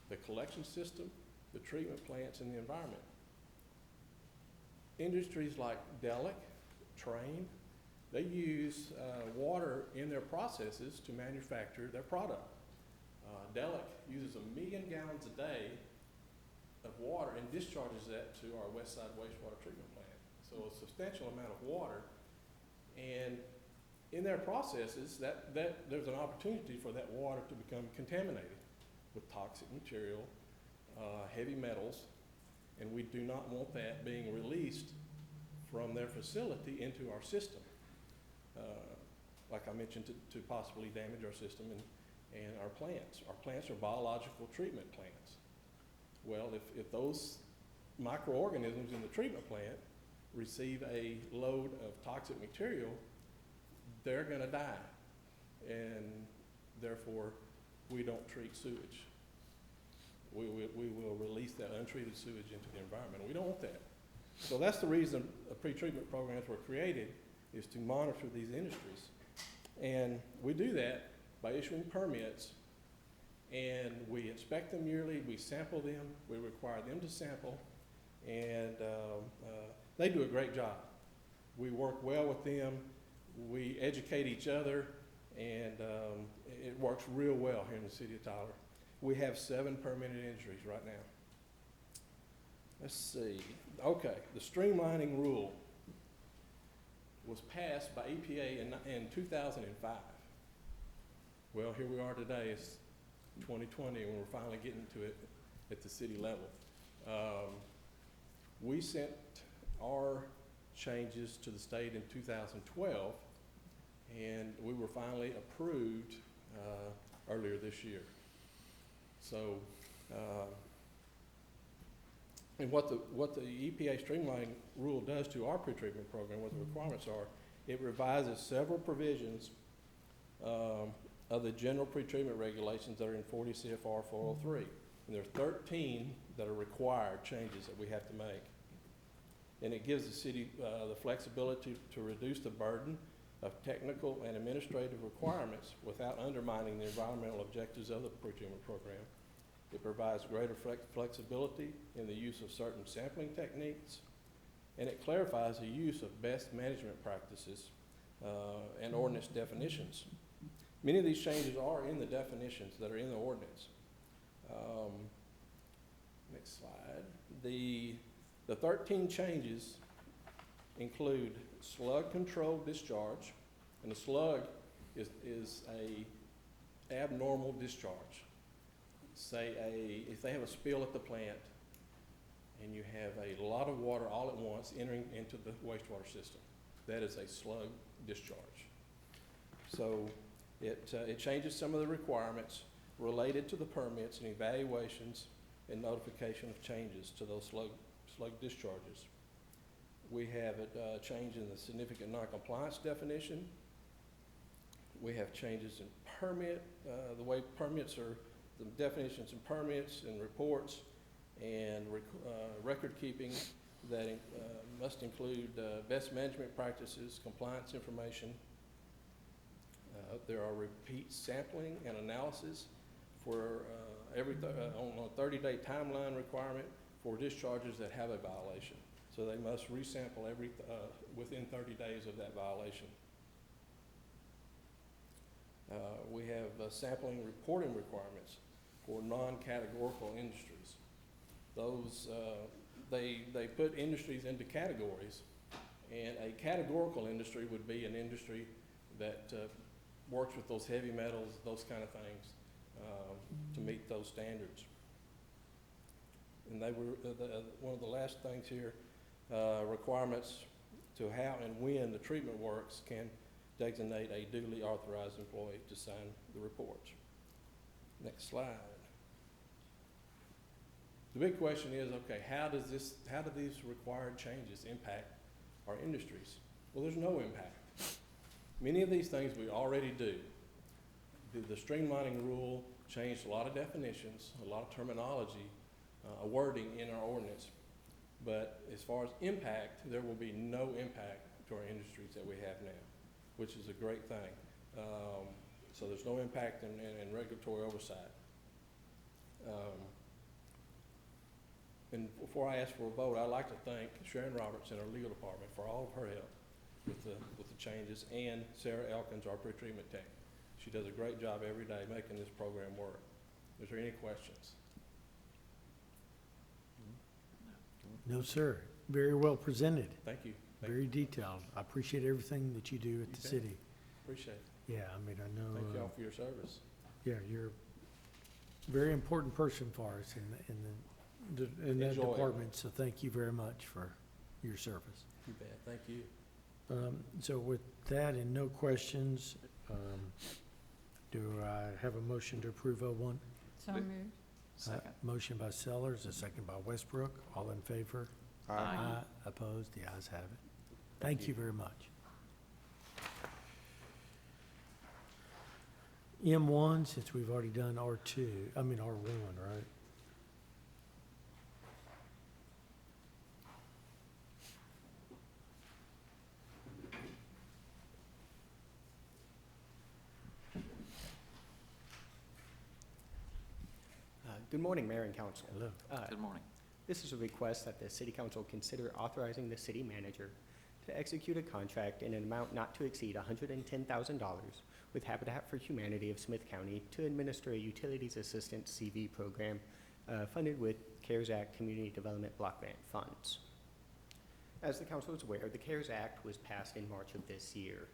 the collection system, the treatment plants, and the environment. Industries like Delic, Train, they use water in their processes to manufacture their product. Delic uses 1 million gallons a day of water and discharges that to our Westside wastewater treatment plant. So a substantial amount of water. And in their processes, there's an opportunity for that water to become contaminated with toxic material, heavy metals, and we do not want that being released from their facility into our system. Like I mentioned, to possibly damage our system and our plants. Our plants are biological treatment plants. Well, if those microorganisms in the treatment plant receive a load of toxic material, they're gonna die. And therefore, we don't treat sewage. We will release that untreated sewage into the environment. We don't want that. So that's the reason pretreatment programs were created, is to monitor these industries. And we do that by issuing permits, and we inspect them yearly, we sample them, we require them to sample, and they do a great job. We work well with them, we educate each other, and it works real well here in the city of Tyler. We have 7 permitted industries right now. Let's see. Okay, the streamlining rule was passed by EPA in 2005. Well, here we are today. It's 2020, and we're finally getting to it at the city level. We sent our changes to the state in 2012, and we were finally approved earlier this year. So, and what the EPA streamlining rule does to our pretreatment program, what the requirements are, it revises several provisions of the general pretreatment regulations that are in 40 CFR 403. And there are 13 that are required changes that we have to make. And it gives the city the flexibility to reduce the burden of technical and administrative requirements without undermining the environmental objectives of the pretreatment program. It provides greater flexibility in the use of certain sampling techniques, and it clarifies the use of best management practices and ordinance definitions. Many of these changes are in the definitions that are in the ordinance. Next slide. The 13 changes include slug control discharge, and the slug is a abnormal discharge. Say if they have a spill at the plant and you have a lot of water all at once entering into the wastewater system, that is a slug discharge. So it changes some of the requirements related to the permits and evaluations and notification of changes to those slug discharges. We have a change in the significant noncompliance definition. We have changes in permit, the way permits are, the definitions in permits and reports and record keeping that must include best management practices, compliance information. There are repeat sampling and analysis for on a 30-day timeline requirement for discharges that have a violation. So they must resample within 30 days of that violation. We have sampling reporting requirements for non-categorical industries. Those, they put industries into categories, and a categorical industry would be an industry that works with those heavy metals, those kind of things, to meet those standards. And they were, one of the last things here, requirements to how and when the treatment works can designate a duly authorized employee to sign the reports. Next slide. The big question is, okay, how do these required changes impact our industries? Well, there's no impact. Many of these things we already do. The streamlining rule changed a lot of definitions, a lot of terminology, wording in our ordinance. But as far as impact, there will be no impact to our industries that we have now, which is a great thing. So there's no impact in regulatory oversight. And before I ask for a vote, I'd like to thank Sharon Roberts and our legal department for all of her help with the changes, and Sarah Elkins, our pretreatment tech. She does a great job every day making this program work. Is there any questions? No, sir. Very well presented. Thank you. Very detailed. I appreciate everything that you do at the bet. city. Appreciate it. Yeah, I mean, I know. Thank y'all for your service. Yeah, you're a very important person for us in that Enjoy it. department, so thank you very much for your service. You bet. Thank you. So with that and no questions, do I have a motion to approve 01? So moved. Second. Motion by Sellers, a second by Westbrook. All in favor? Aye. Opposed? The ayes have it. Thank you very much. M1, since we've already done R1, right? Good morning, Mayor and Council. Hello. Good morning. This is a request that the City Council consider authorizing the city manager to execute a contract in an amount not to exceed $110,000 with Habitat for Humanity of Smith County to administer a Utilities Assistance CV program funded with CARES Act Community Development Block Grant funds. As the Council is aware, the CARES Act was passed in March of this year,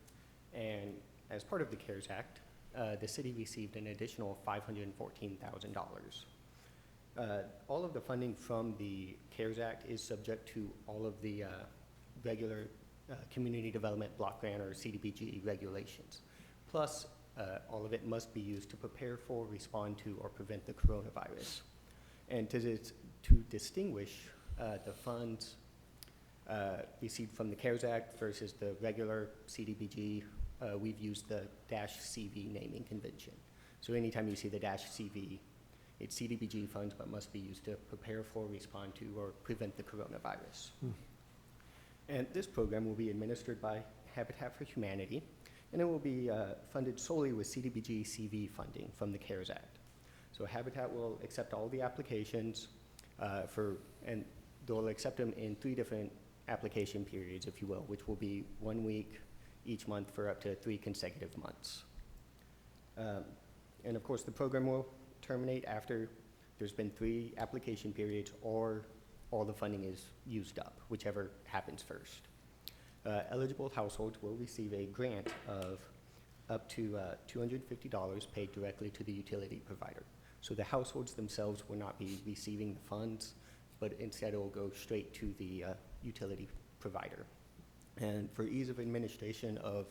and as part of the CARES Act, the city received an additional $514,000. All of the funding from the CARES Act is subject to all of the regular Community Development Block Grant or CDBG regulations. Plus, all of it must be used to prepare for, respond to, or prevent the coronavirus. And to distinguish the funds received from the CARES Act versus the regular CDBG, we've used the -CV naming convention. So anytime you see the -CV, it's CDBG funds, but must be used to prepare for, respond to, or prevent the coronavirus. And this program will be administered by Habitat for Humanity, and it will be funded solely with CDBG CV funding from the CARES Act. So Habitat will accept all the applications and they'll accept them in 3 different application periods, if you will, which will be 1 week each month for up to 3 consecutive months. And of course, the program will terminate after there's been 3 application periods or all the funding is used up, whichever happens first. Eligible households will receive a grant of up to $250 paid directly to the utility provider. So the households themselves will not be receiving the funds, but instead it will go straight to the utility provider. And for ease of administration of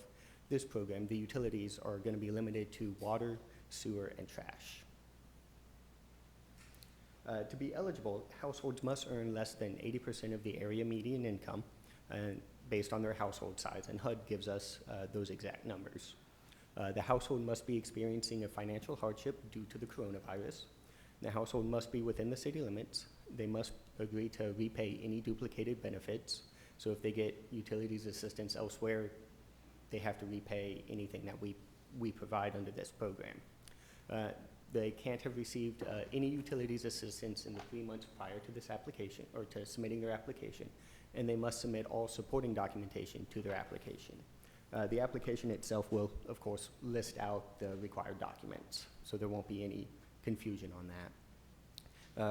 this program, the utilities are going to be limited to water, sewer, and trash. To be eligible, households must earn less than 80% of the area median income based on their household size, and HUD gives us those exact numbers. The household must be experiencing a financial hardship due to the coronavirus. The household must be within the city limits. They must agree to repay any duplicated benefits. So if they get utilities assistance elsewhere, they have to repay anything that we provide under this program. They can't have received any utilities assistance in the 3 months prior to this application, or to submitting their application, and they must submit all supporting documentation to their application. The application itself will, of course, list out the required documents, so there won't be any confusion on that.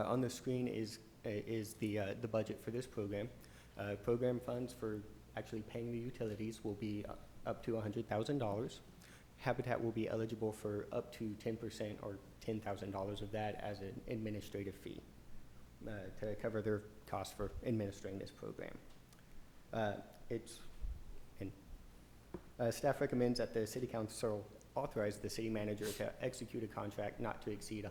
On the screen is the budget for this program. Program funds for actually paying the utilities will be up to $100,000. Habitat will be eligible for up to 10% or $10,000 of that as an administrative fee to cover their costs for administering this program. Staff recommends that the City Council authorize the city manager to execute a contract not to exceed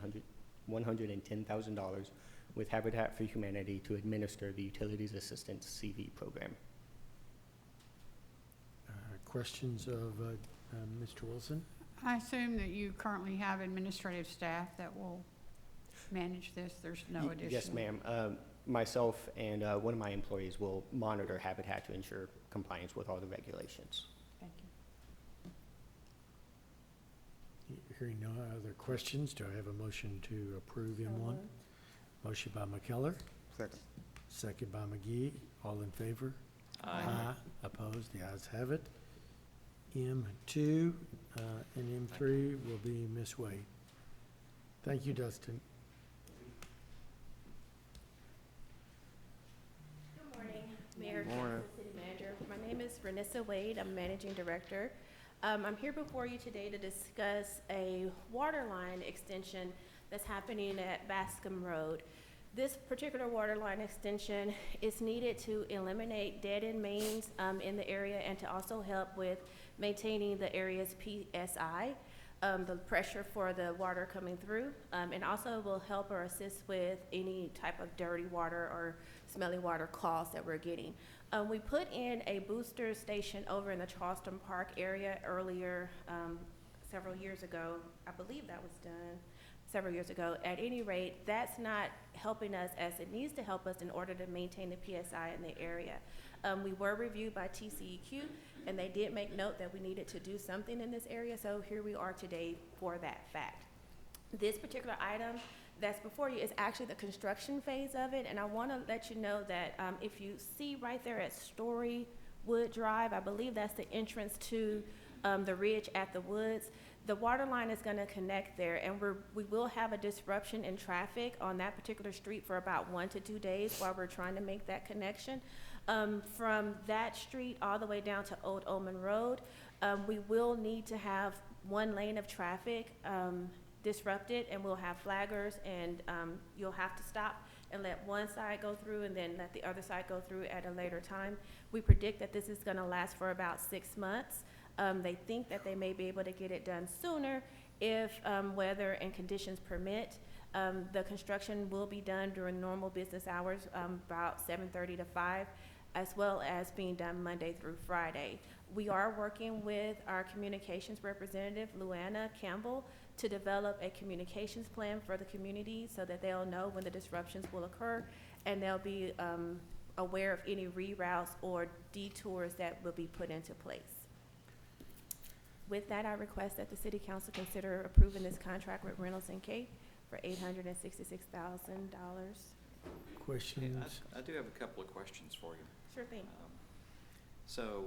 $110,000 with Habitat for Humanity to administer the Utilities Assistance CV program. Questions of Mr. Wilson? I assume that you currently have administrative staff that will manage this. There's no additional. Yes, ma'am. Myself and one of my employees will monitor Habitat to ensure compliance with all the regulations. Thank you. Hearing no other questions, do I have a motion to approve M1? Motion by McKellar. Second. Second by McGee. All in favor? Aye. Opposed? The ayes have it. M2 and M3 will be Ms. Wade. Thank you, Dustin. Good morning, Mayor, Good morning. Council, City Manager. My name is Renissa Wade. I'm Managing Director. I'm here before you today to discuss a water line extension that's happening at Bascom Road. This particular water line extension is needed to eliminate dead-end mains in the area and to also help with maintaining the area's PSI, the pressure for the water coming through, and also will help or assist with any type of dirty water or smelly water calls that we're getting. We put in a booster station over in the Charleston Park area earlier, several years ago. I believe that was done several years ago. At any rate, that's not helping us as it needs to help us in order to maintain the PSI in the area. We were reviewed by TCEQ, and they did make note that we needed to do something in this area, so here we are today for that fact. This particular item that's before you is actually the construction phase of it, and I want to let you know that if you see right there at Storywood Drive, I believe that's the entrance to the ridge at the woods. The water line is going to connect there, and we will have a disruption in traffic on that particular street for about 1 to 2 days while we're trying to make that connection. From that street all the way down to Old Omen Road, we will need to have one lane of traffic disrupted, and we'll have flaggers, and you'll have to stop and let one side go through and then let the other side go through at a later time. We predict that this is going to last for about 6 months. They think that they may be able to get it done sooner if weather and conditions permit. The construction will be done during normal business hours, about 7:30 to 5, as well as being done Monday through Friday. We are working with our communications representative, Luana Campbell, to develop a communications plan for the community so that they'll know when the disruptions will occur, and they'll be aware of any reroutes or detours that will be put into place. With that, I request that the City Council consider approving this contract with Reynolds & Kay for $866,000. Questions? I do have a couple of questions for you. Sure thing. So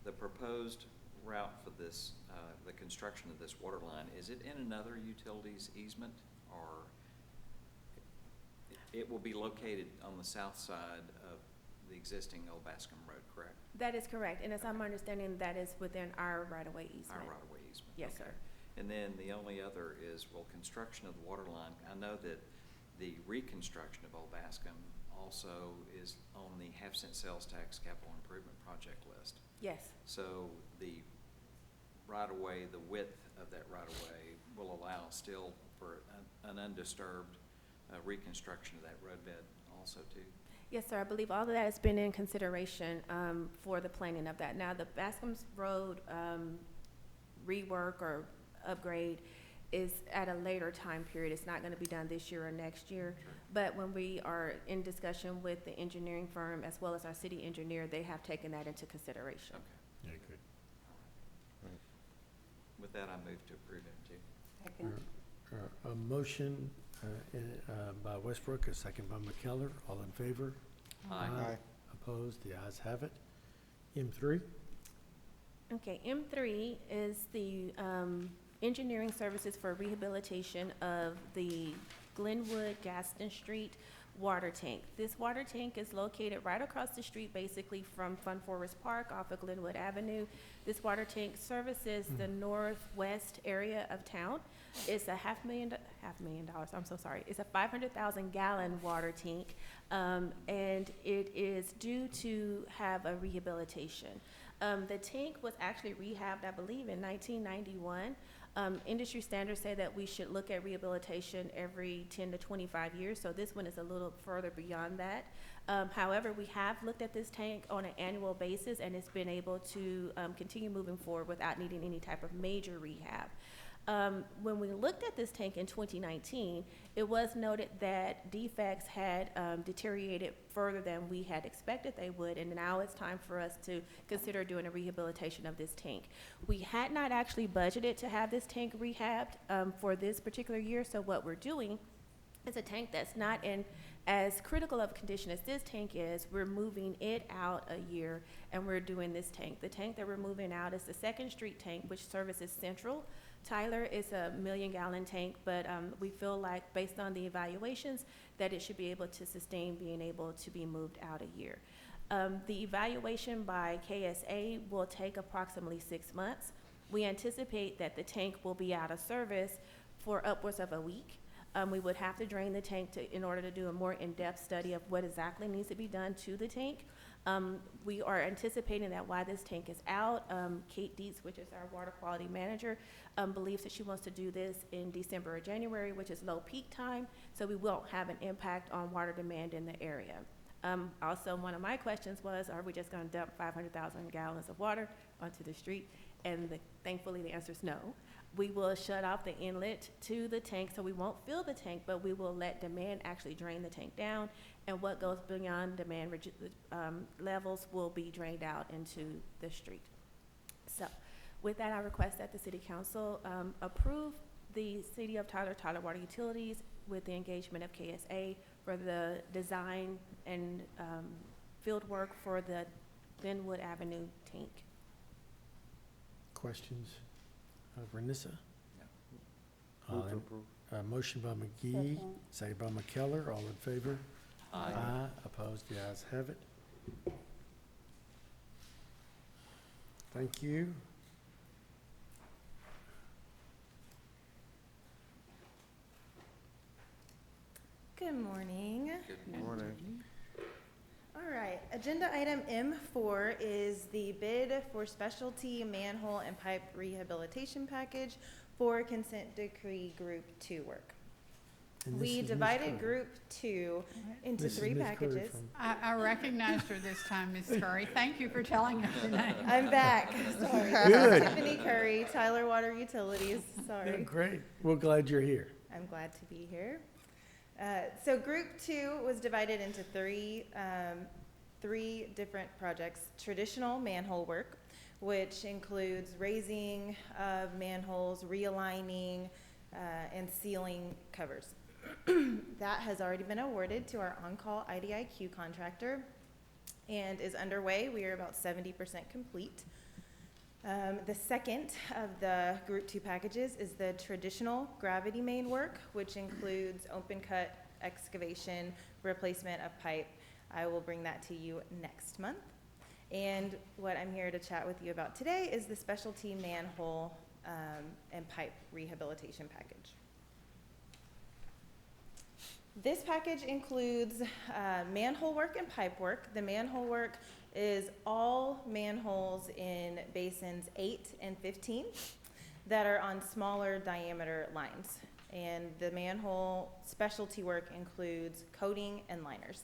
the proposed route for this, the construction of this water line, is it in another utilities easement, or it will be located on the south side of the existing Old Bascom Road, correct? That is correct, and as I'm understanding, that is within our right-of-way easement. Our right-of-way easement? Yes, Okay. sir. And then the only other is, well, construction of the water line. I know that the reconstruction of Old Bascom also is on the half-cent sales tax capital improvement project list. Yes. So the right-of-way, the width of that right-of-way will allow still for an undisturbed reconstruction of that roadbed also too? Yes, sir. I believe all of that has been in consideration for the planning of that. Now, the Bascom's Road rework or upgrade is at a later time period. It's not gonna be done this year or next year. But when we are in discussion with the engineering firm as well as our city engineer, they have taken that into consideration. Okay. Yeah, good. With that, I move to approve M2. Second. A motion by Westbrook, a second by McKellar. All in favor? Aye. Opposed? The ayes have it. M3? Okay, M3 is the engineering services for rehabilitation of the Glenwood Gaston Street water tank. This water tank is located right across the street, basically from Fun Forest Park off of Glenwood Avenue. This water tank services the northwest area of town. It's a $500,000, I'm so sorry. It's a 500,000 gallon water tank, and it is due to have a rehabilitation. The tank was actually rehabbed, I believe, in 1991. Industry standards say that we should look at rehabilitation every 10 to 25 years, so this one is a little further beyond that. However, we have looked at this tank on an annual basis, and it's been able to continue moving forward without needing any type of major rehab. When we looked at this tank in 2019, it was noted that defects had deteriorated further than we had expected they would, and now it's time for us to consider doing a rehabilitation of this tank. We had not actually budgeted to have this tank rehabbed for this particular year, so what we're doing is a tank that's not in as critical of a condition as this tank is. We're moving it out a year, and we're doing this tank. The tank that we're moving out is the 2nd Street tank, which services Central. Tyler is a 1 million gallon tank, but we feel like, based on the evaluations, that it should be able to sustain being able to be moved out a year. The evaluation by KSA will take approximately 6 months. We anticipate that the tank will be out of service for upwards of a week. We would have to drain the tank in order to do a more in-depth study of what exactly needs to be done to the tank. We are anticipating that while this tank is out, Kate Dietz, which is our water quality manager, believes that she wants to do this in December or January, which is low peak time, so we won't have an impact on water demand in the area. Also, one of my questions was, are we just gonna dump 500,000 gallons of water onto the street? And thankfully the answer is no. We will shut off the inlet to the tank, so we won't fill the tank, but we will let demand actually drain the tank down, and what goes beyond demand levels will be drained out into the street. So with that, I request that the City Council approve the City of Tyler Water Utilities with the engagement of KSA for the design and field work for the Glenwood Avenue tank. Questions? Renissa? No. Move to approve. Motion by McGee, second by McKellar. All in favor? Aye. Opposed? The ayes have it. Thank you. Good morning. Good morning. All right, agenda item M4 is the bid for specialty manhole and pipe rehabilitation package for consent decree group 2 work. And this We is Ms. divided Curry. group 2 into This is 3 Ms. Curry packages. from- I recognized her this time, Ms. Curry. Thank you for telling us your name. I'm back, sorry. Good. Tiffany Curry, Tyler Water Utilities, Yeah, sorry. great. We're glad you're here. I'm glad to be here. So group 2 was divided into three different projects. Traditional manhole work, which includes raising of manholes, realigning, and sealing covers. That has already been awarded to our on-call IDIQ contractor and is underway. We are about 70% complete. The second of the group 2 packages is the traditional gravity main work, which includes open cut, excavation, replacement of pipe. I will bring that to you next month. And what I'm here to chat with you about today is the specialty manhole and pipe rehabilitation package. This package includes manhole work and pipe work. The manhole work is all manholes in basins 8 and 15 that are on smaller diameter lines. And the manhole specialty work includes coating and liners.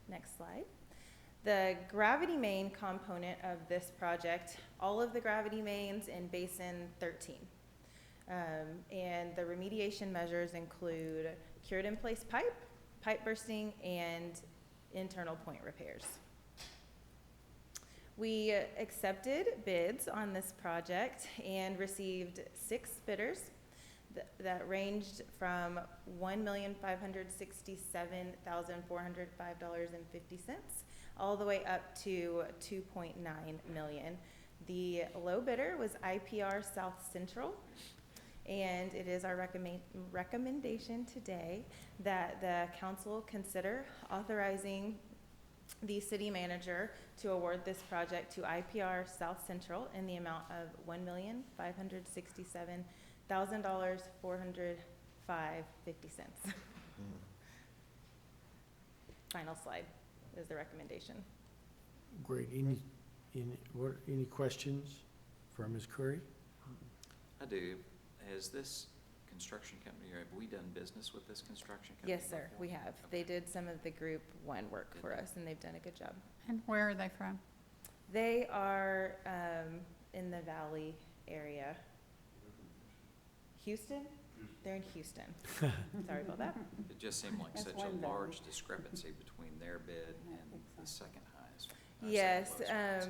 Next slide. The gravity main component of this project, all of the gravity mains in basin 13. And the remediation measures include cured in place pipe bursting, and internal point repairs. We accepted bids on this project and received 6 bidders that ranged from $1,567,405.50 all the way up to $2.9 million. The low bidder was IPR South Central, and it is our recommendation today that the council consider authorizing the city manager to award this project to IPR South Central in the amount of $1,567,405.50. Final slide is the recommendation. Great. Any questions for Ms. Curry? I do. Has this construction company, or have we done business with this construction company? Yes, sir, we have. They did some of the Group 1 work for us, and they've done a good job. And where are they from? They are in the Valley area. Houston? They're in Houston. Sorry about that. It just seemed like That's such one a value. large discrepancy between their bid and the second highest. or Yes, second lowest,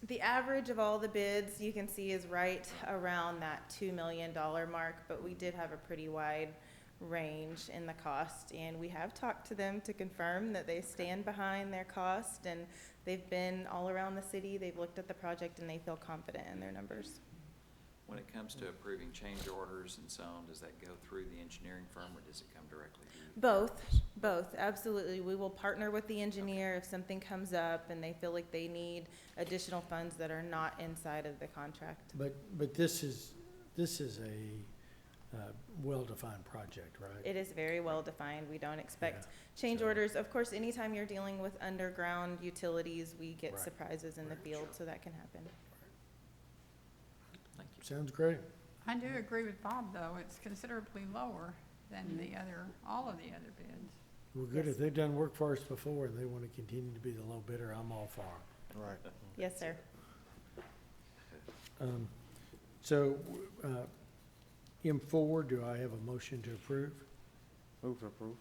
the average of all the bids you can see is right around that $2 million mark, but we did have a pretty wide range in the cost, and we have talked to them to confirm that they stand behind their cost, and they've been all around the city, they've looked at the project, and they feel confident in their numbers. When it comes to approving change orders and so on, does that go through the engineering firm, or does it come directly to you? Both, absolutely. We will partner with the engineer if something comes up and they feel like they need additional funds that are not inside of the contract. But this is a well-defined project, right? It is very well defined. We don't expect Yeah, change so- orders. Of course, anytime you're dealing with underground utilities, we get Right. surprises in the Right, field, so that can happen. Thank you. Sounds great. I do agree with Bob, though. It's considerably lower than all of the other bids. Well, good. Yes. If they've done work for us before and they want to continue to be the low bidder, I'm all for it. Right. Yes, sir. So, M4, do I have a motion to approve? Move to approve.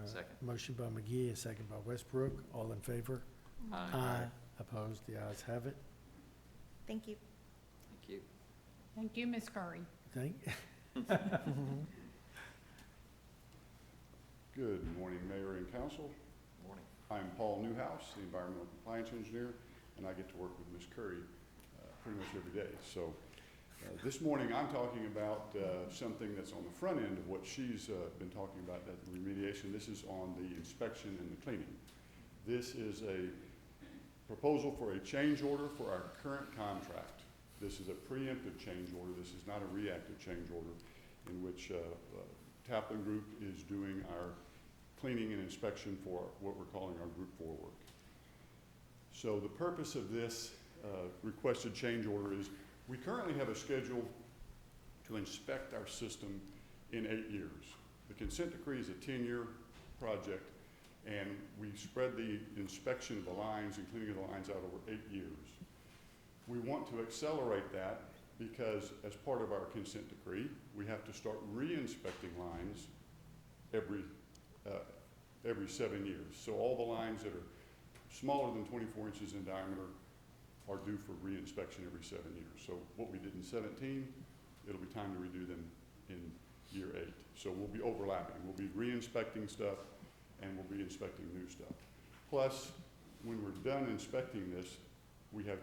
Second. Motion by McGee, a second by Westbrook. All in favor? Aye. Opposed? The ayes have it. Thank you. Thank you. Thank you, Ms. Curry. Good morning, Mayor and Council. Morning. I'm Paul Newhouse, the Environmental Compliance Engineer, and I get to work with Ms. Curry pretty much every day. So this morning I'm talking about something that's on the front end of what she's been talking about, that remediation. This is on the inspection and the cleaning. This is a proposal for a change order for our current contract. This is a preemptive change order. This is not a reactive change order in which Taplin Group is doing our cleaning and inspection for what we're calling our Group 4 work. So the purpose of this requested change order is we currently have a schedule to inspect our system in 8 years. The consent decree is a 10-year project, and we spread the inspection of the lines, including the lines, out over 8 years. We want to accelerate that because as part of our consent decree, we have to start re-inspecting lines every 7 years. So all the lines that are smaller than 24 inches in diameter are due for re-inspection every 7 years. So what we did in 17, it'll be time to redo them in year 8. So we'll be overlapping. We'll be re-inspecting stuff and we'll be inspecting new stuff. Plus, when we're done inspecting this, we have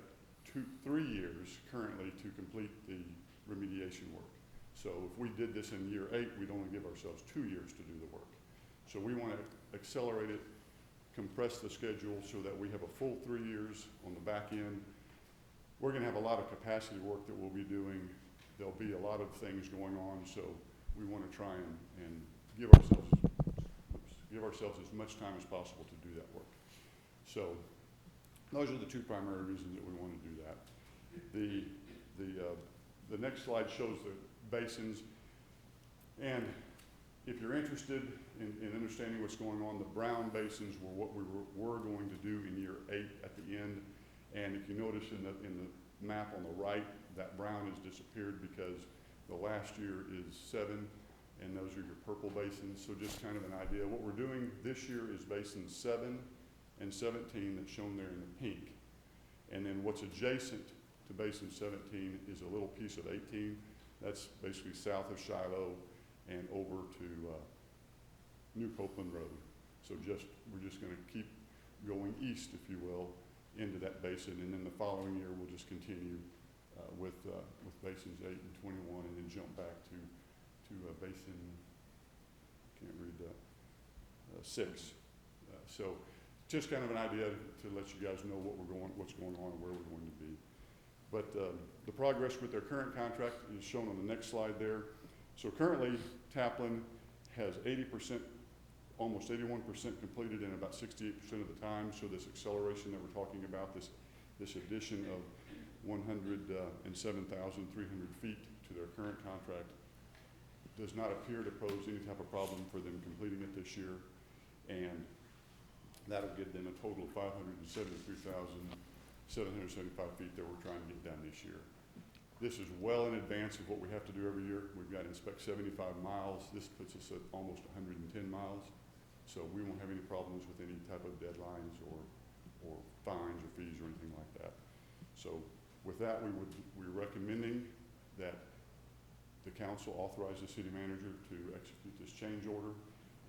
3 years currently to complete the remediation work. So if we did this in year 8, we'd only give ourselves 2 years to do the work. So we want to accelerate it, compress the schedule so that we have a full 3 years on the back end. We're going to have a lot of capacity work that we'll be doing. There'll be a lot of things going on, so we want to try and give ourselves as much time as possible to do that work. So those are the 2 primary reasons that we want to do that. The next slide shows the basins, and if you're interested in understanding what's going on, the brown basins were what we were going to do in year 8 at the end. And if you notice in the map on the right, that brown has disappeared because The last year is 7, and those are your purple basins. So just kind of an idea. What we're doing this year is basins 7 and 17 that's shown there in the pink. And then what's adjacent to basin 17 is a little piece of 18. That's basically south of Shiloh and over to New Copeland Road. So we're just going to keep going east, if you will, into that basin, and then the following year we'll just continue with basins 8 and 21, and then jump back to basin, can't read that, 6. So just kind of an idea to let you guys know what's going on and where we're going to be. But the progress with their current contract is shown on the next slide there. So currently, Taplin has 80%, almost 81% completed in about 68% of the time. So this acceleration that we're talking about, this addition of 107,300 feet to their current contract, does not appear to pose any type of problem for them completing it this year. And that'll give them a total of 573,775 feet that we're trying to get done this year. This is well in advance of what we have to do every year. We've got to inspect 75 miles. This puts us at almost 110 miles. So we won't have any problems with any type of deadlines or fines or fees or anything like that. So with that, we're recommending that the council authorize the city manager to execute this change order.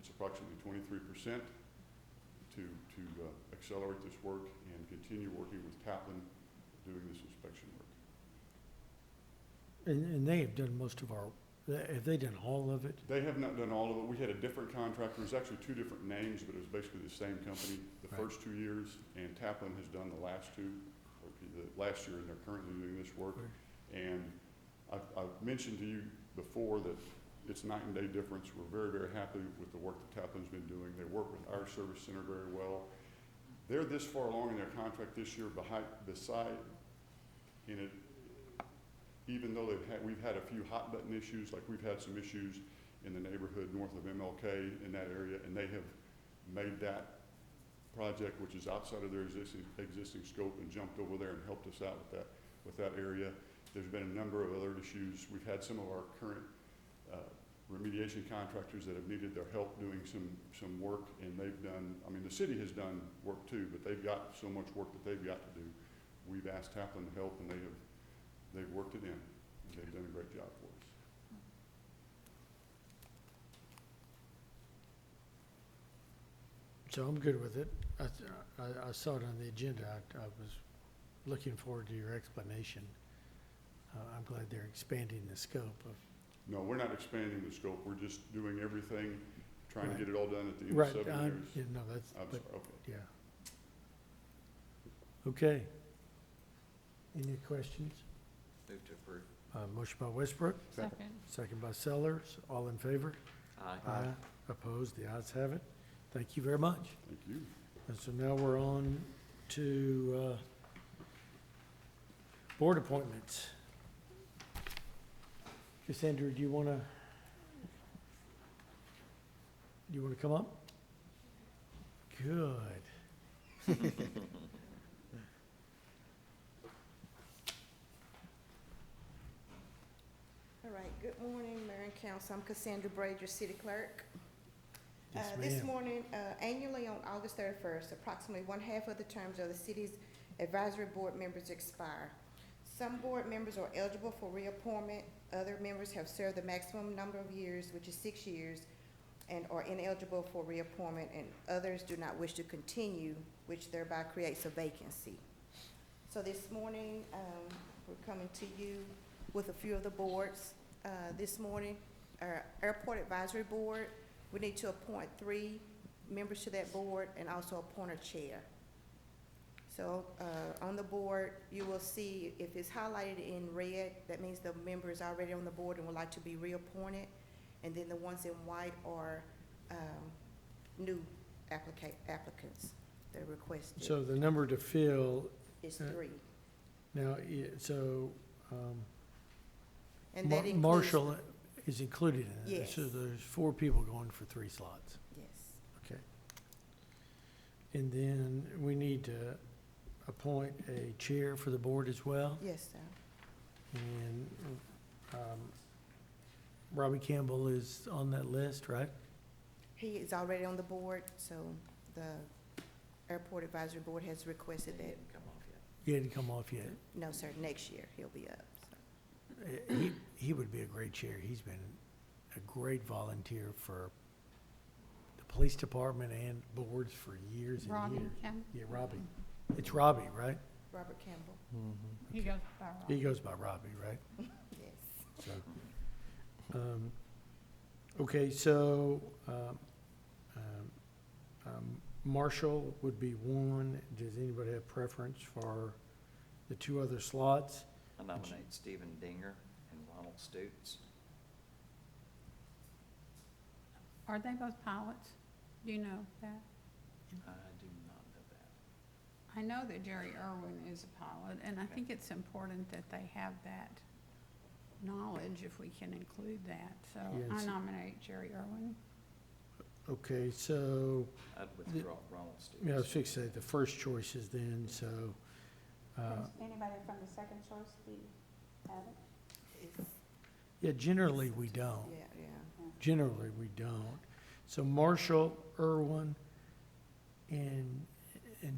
It's approximately 23% to accelerate this work and continue working with Taplin doing this inspection work. And they have done most of our, have they done all of it? They have not done all of it. We had a different contractor. It was actually 2 different names, but it was basically the same company the first 2 years, and Taplin has done the last 2, the last year, and they're currently doing this work. And I've mentioned to you before that it's night and day difference. We're very, very happy with the work that Taplin's been doing. They work with our service center very well. They're this far along in their contract this year even though we've had a few hot button issues, like we've had some issues in the neighborhood north of MLK in that area, and they have made that project, which is outside of their existing scope, and jumped over there and helped us out with that area. There's been a number of other issues. We've had some of our current remediation contractors that have needed their help doing some work, and they've done, I mean, the city has done work too, but they've got so much work that they've got to do. We've asked Taplin to help, and they've worked it in, and they've done a great job for us. So I'm good with it. I saw it on the agenda. I was looking forward to your explanation. I'm glad they're expanding the scope of. No, we're not expanding the scope. We're just doing everything, trying to get it all done at the end Right. of 7 years. Yeah, no, that's. I'm sorry, okay. Yeah. Okay. Any questions? Move to approve. Motion by Westbrook. Second by Sellers. All in favor? Aye. Opposed? The ayes have it. Thank you very much. Thank you. And so now we're on to board appointments. Cassandra, do you want to come up? Good. All right, good morning, Mayor and Council. I'm Cassandra Brazier, City Clerk. Yes, This ma'am. morning, annually on August 31st, approximately 1/2 of the terms of the city's advisory board members expire. Some board members are eligible for reappointment. Other members have served the maximum number of years, which is 6 years, and are ineligible for reappointment, and others do not wish to continue, which thereby creates a vacancy. So this morning, we're coming to you with a few of the boards. This morning, our Airport Advisory Board, we need to appoint 3 members to that board and also appoint a chair. So on the board, you will see if it's highlighted in red, that means the member is already on the board and would like to be reappointed. And then the ones in white are new applicants that are requested. So the number to fill. Is 3. Now, so And that includes. Marshall is included in it. Yes. So there's 4 people going for 3 slots. Yes. Okay. And then we need to appoint a chair for the board as well. Yes, sir. And Robbie Campbell is on that list, right? He is already on the board, so the Airport Advisory Board has requested that. Come off yet. He hadn't come off yet. No, sir, next year he'll be up. So. He would be a great chair. He's been a great volunteer for the police department and boards for years and Robbie years. Campbell? Yeah, Robbie. It's Robbie, right? Robert Campbell. He goes by Robbie. He goes by Robbie, right? Yes. So, okay, so, Marshall would be one. Does anybody have preference for the two other slots? I nominate Stephen Dinger and Ronald Stutes. Are they both pilots? Do you know that? I do not know that. I know that Jerry Irwin is a pilot, and I think it's important that they have that knowledge, if we can include that. So Yes. I nominate Jerry Irwin. Okay, so, I'd withdraw Ronald Stutes. yeah, I was fixing to say the first choices then, so, Anybody from the second choice, we have it? yeah, generally we don't. Yeah, yeah. Generally, we don't. So Marshall, Irwin, and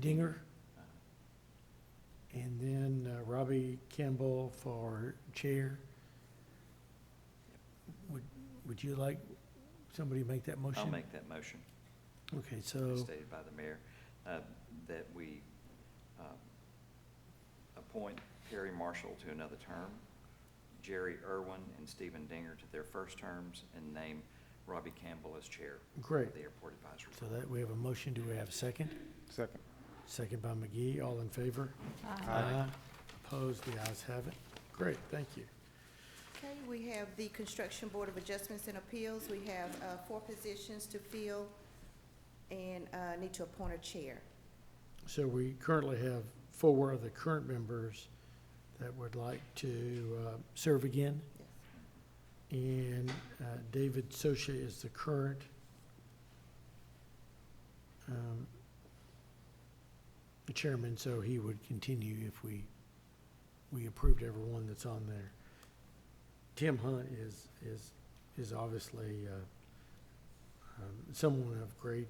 Dinger. And then Robbie Campbell for chair. Would you like somebody to make that motion? I'll make that motion. Okay, As so, stated by the mayor, that we appoint Perry Marshall to another term, Jerry Irwin and Stephen Dinger to their first terms, and name Robbie Campbell as chair great. of the Airport Advisory So Board. that, we have a motion. Do we have a second? Second. Second by McGee. All in favor? Aye. Opposed? The ayes have it. Great, thank you. Okay, we have the Construction Board of Adjustments and Appeals. We have 4 positions to fill and need to appoint a chair. So we currently have 4 of the current members that would like to serve again. And David Socia is the current chairman, so he would continue if we approved everyone that's on there. Tim Hunt is obviously someone of great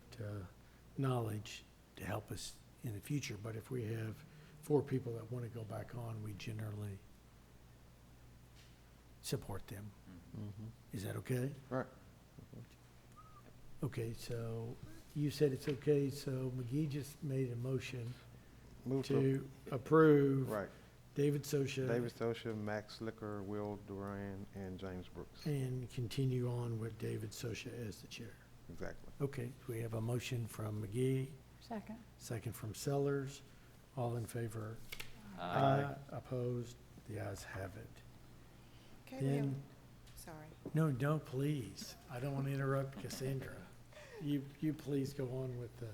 knowledge to help us in the future, but if we have 4 people that want to go back on, we generally support them. Is that okay? Right. Okay, so you said it's okay, so McGee just made a motion to approve Right. David Socia David Socia, Max Licker, Will Duran, and James Brooks. and continue on with David Socia as the chair. Exactly. Okay, we have a motion from McGee, Second. second from Sellers. All in favor? Aye. Opposed? The ayes have it. Okay, we have, Then, sorry. no, please. I don't want to interrupt Cassandra. You please go on with the,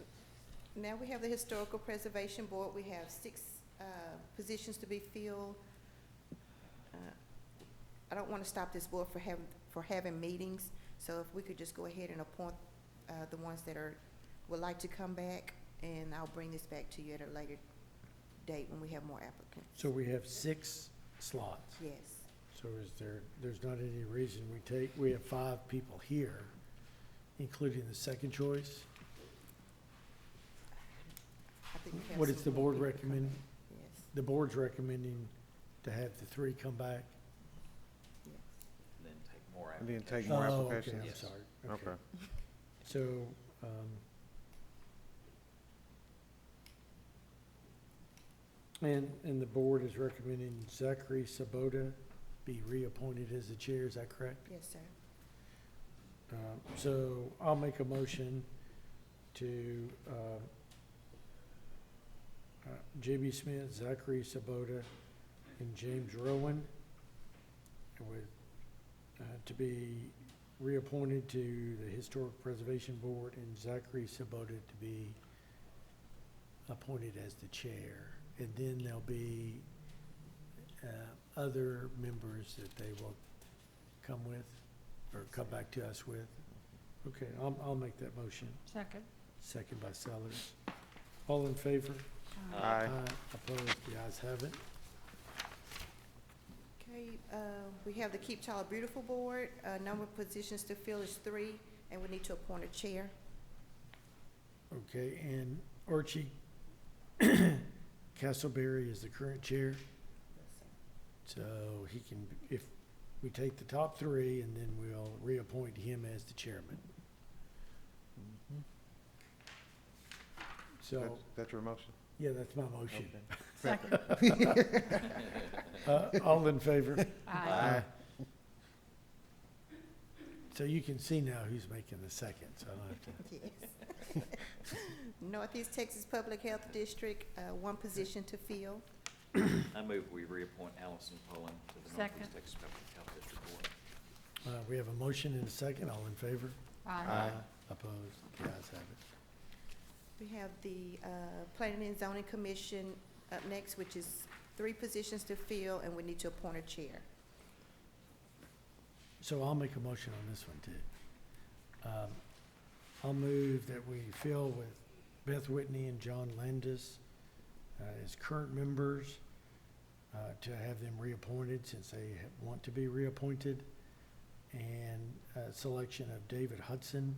Now we have the Historical Preservation Board. We have 6 positions to be filled. I don't want to stop this board for having meetings, so if we could just go ahead and appoint the ones that would like to come back, and I'll bring this back to you at a later date when we have more applicants. so we have 6 slots. Yes. So there's not any reason we have 5 people here, including the second choice? I think we have What is some the more board people coming. recommend? Yes. The board's recommending to have the 3 come back? Then take more And then applications. take more Oh, okay, applications. I'm Yes. sorry. Okay. So, and the board is recommending Zachary Sabota be reappointed as the chair, is that correct? Yes, sir. So I'll make a motion to, J.B. Smith, Zachary Sabota, and James Rowan to be reappointed to the Historic Preservation Board, and Zachary Sabota to be appointed as the chair. And then there'll be other members that they will come with, or come back to us with. Okay, I'll make that motion. Second. Second by Sellers. All in favor? Aye. Opposed? The ayes have it. Okay, we have the Keep Tyler Beautiful Board. Number of positions to fill is 3, and we need to appoint a chair. Okay, and Archie Castleberry is the current chair, so he can, if we take the top 3, and then we'll reappoint him as the chairman. So, That's your motion? yeah, that's my motion. Second. All in favor? Aye. So you can see now who's making the second, so I don't have to. Yes. Northeast Texas Public Health District, 1 position to fill. I move we reappoint Allison Pullen to the Second. Northeast Texas Public Health District Board. We have a motion and a second. All in favor? Aye. Opposed? The ayes have it. We have the Planning and Zoning Commission up next, which is 3 positions to fill, and we need to appoint a chair. So I'll make a motion on this one too. I'll move that we fill with Beth Whitney and John Landis as current members, to have them reappointed since they want to be reappointed, and selection of David Hudson,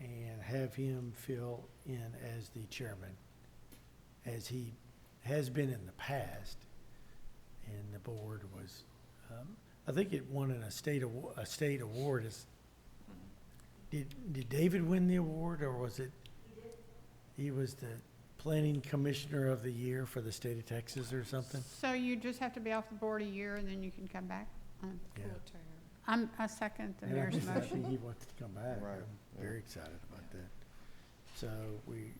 and have him fill in as the chairman, as he has been in the past. And the board was, I think it won a state award. Did David win the award, or was it? He was the planning commissioner of the year for the state of Texas or something? So you just have to be off the board a year and then you can come back? Yeah. I second the And mayor's I think motion. he wants to come back. Right, I'm very excited about that. So we,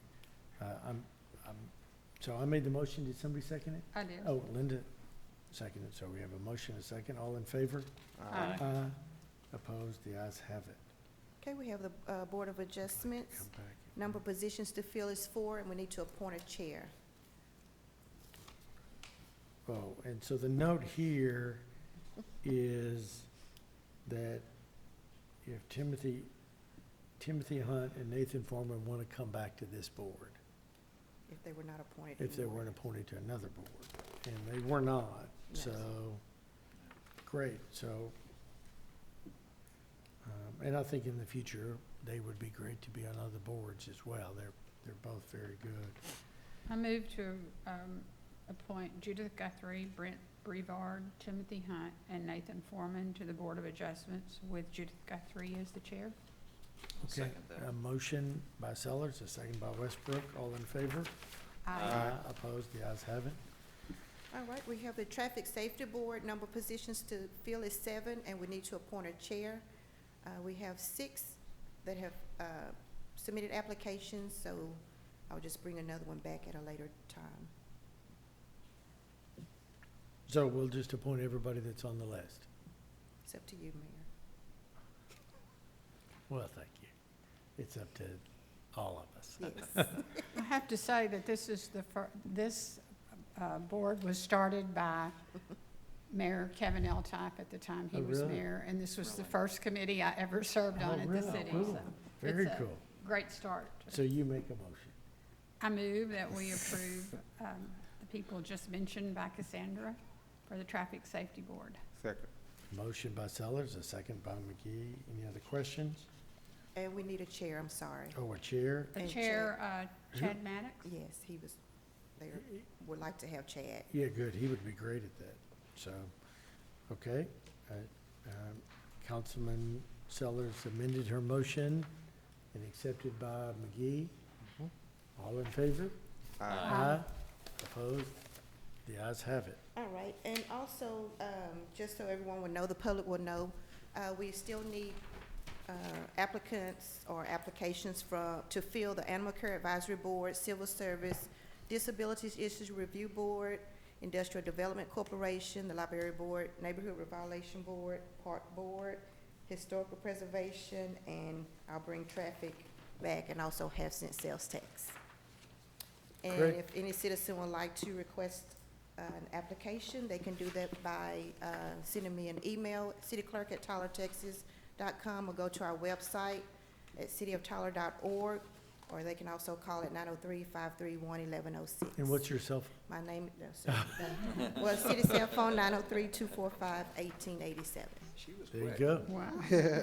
so I made the motion. Did somebody second it? I did. Oh, Linda seconded. So we have a motion, a second. All in favor? Aye. Opposed? The ayes have it. Okay, we have the Board of Adjustments. Come back. Number of positions to fill is 4, and we need to appoint a chair. Oh, and so the note here is that if Timothy Hunt and Nathan Foreman want to come back to this board, If they were not appointed. if they anymore. weren't appointed to another board, and they were not, No. so, great, so, and I think in the future, they would be great to be on other boards as well. They're both very good. I move to appoint Judith Guthrie, Brent Brevard, Timothy Hunt, and Nathan Foreman to the Board of Adjustments, with Judith Guthrie as the chair. I'll Okay, second that. a motion by Sellers, a second by Westbrook, all in favor? Opposed, the ayes have it. All right, we have the Traffic Safety Board. Number of positions to fill is 7, and we need to appoint a chair. We have 6 that have submitted applications, so I'll just bring another one back at a later time. So we'll just appoint everybody that's on the list. It's up to you, Mayor. Well, thank you. It's up to all of us. Yes. I have to say that this is this board was started by Mayor Kevin Eltype at the time he Oh, was really? mayor, and this was the Really? first committee I ever served on Oh, at the really? city, Cool. so. Very it's a cool. Great start. So you make a motion. I move that we approve the people just mentioned by Cassandra for the Traffic Safety Board. Second. Motion by Sellers, a second by McGee. Any other questions? And we need a chair, I'm sorry. Oh, a chair? The And chair, Chad Maddox. Yes, he was, they would like to have Chad. Yeah, good. He would be great at that. So, okay. Councilman Sellers amended her motion and accepted by McGee. All in favor? Aye. Opposed? The ayes have it. All right, and also, just so everyone will know, the public will know, we still need applicants or applications to fill the Animal Care Advisory Board, Civil Service, Disabilities Issues Review Board, Industrial Development Corporation, the Library Board, Neighborhood Revitalization Board, Park Board, Historical Preservation, and I'll bring traffic back, and also half-cent sales tax. And Great. if any citizen would like to request an application, they can do that by sending me an email, cityclerk@tylertexas.com, or go to our website at cityoftyler.org, or they can also call at 903-531-1106. And what's your cell phone? My name, no, sir. Well, city cell phone, 903-245-1887. She was There you quick. go. Wow.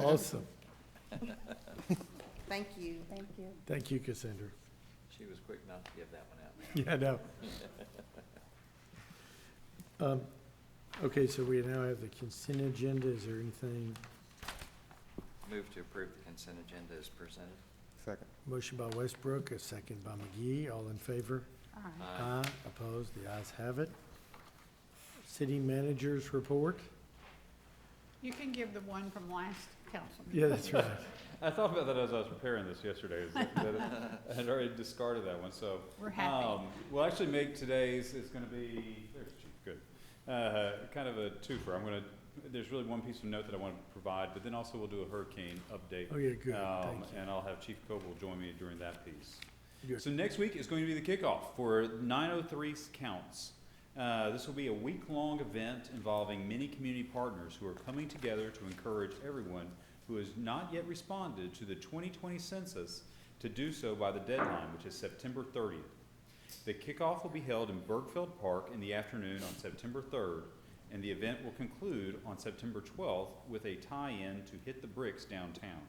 Awesome. Thank you. Thank you. Thank you, Cassandra. She was quick not to give that one out. Yeah, I know. Okay, so we now have the consent agenda. Is there anything? Move to approve the consent agenda as presented. Second. Motion by Westbrook, a second by McGee. All in favor? Aye. Aye. Opposed? The ayes have it. City managers report. You can give the one from last council. Yeah, that's right. I thought about that as I was preparing this yesterday. I had already discarded that one, so. We're happy. We'll actually make today's, it's gonna be, there's Chief, good. Kind of a twofer. There's really one piece of note that I want to provide, but then also we'll do a hurricane update. Oh, yeah, good. Thank you. And I'll have Chief Coble join me during that piece. Good. So next week is going to be the kickoff for 903 Counts. This will be a week-long event involving many community partners who are coming together to encourage everyone who has not yet responded to the 2020 census to do so by the deadline, which is September 30th. The kickoff will be held in Bergfeld Park in the afternoon on September 3rd, and the event will conclude on September 12th with a tie-in to Hit the Bricks downtown.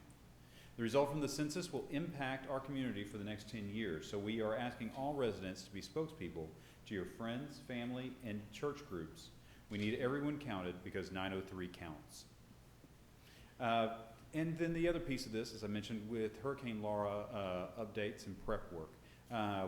The result from the census will impact our community for the next 10 years, so we are asking all residents to be spokespeople to your friends, family, and church groups. We need everyone counted because 903 counts. And then the other piece of this, as I mentioned, with Hurricane Laura updates and prep work.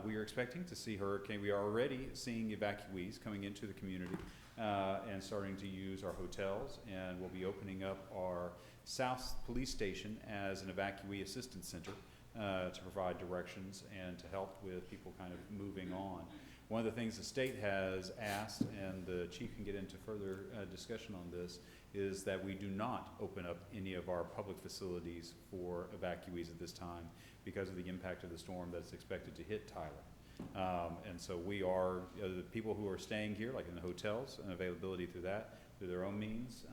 We are expecting to see hurricane. We are already seeing evacuees coming into the community and starting to use our hotels, and we'll be opening up our South Police Station as an evacuee assistance center to provide directions and to help with people kind of moving on. One of the things the state has asked, and the chief can get into further discussion on this, is that we do not open up any of our public facilities for evacuees at this time because of the impact of the storm that's expected to hit Tyler. And so we are, the people who are staying here, like in the hotels, and availability through that, through their own means,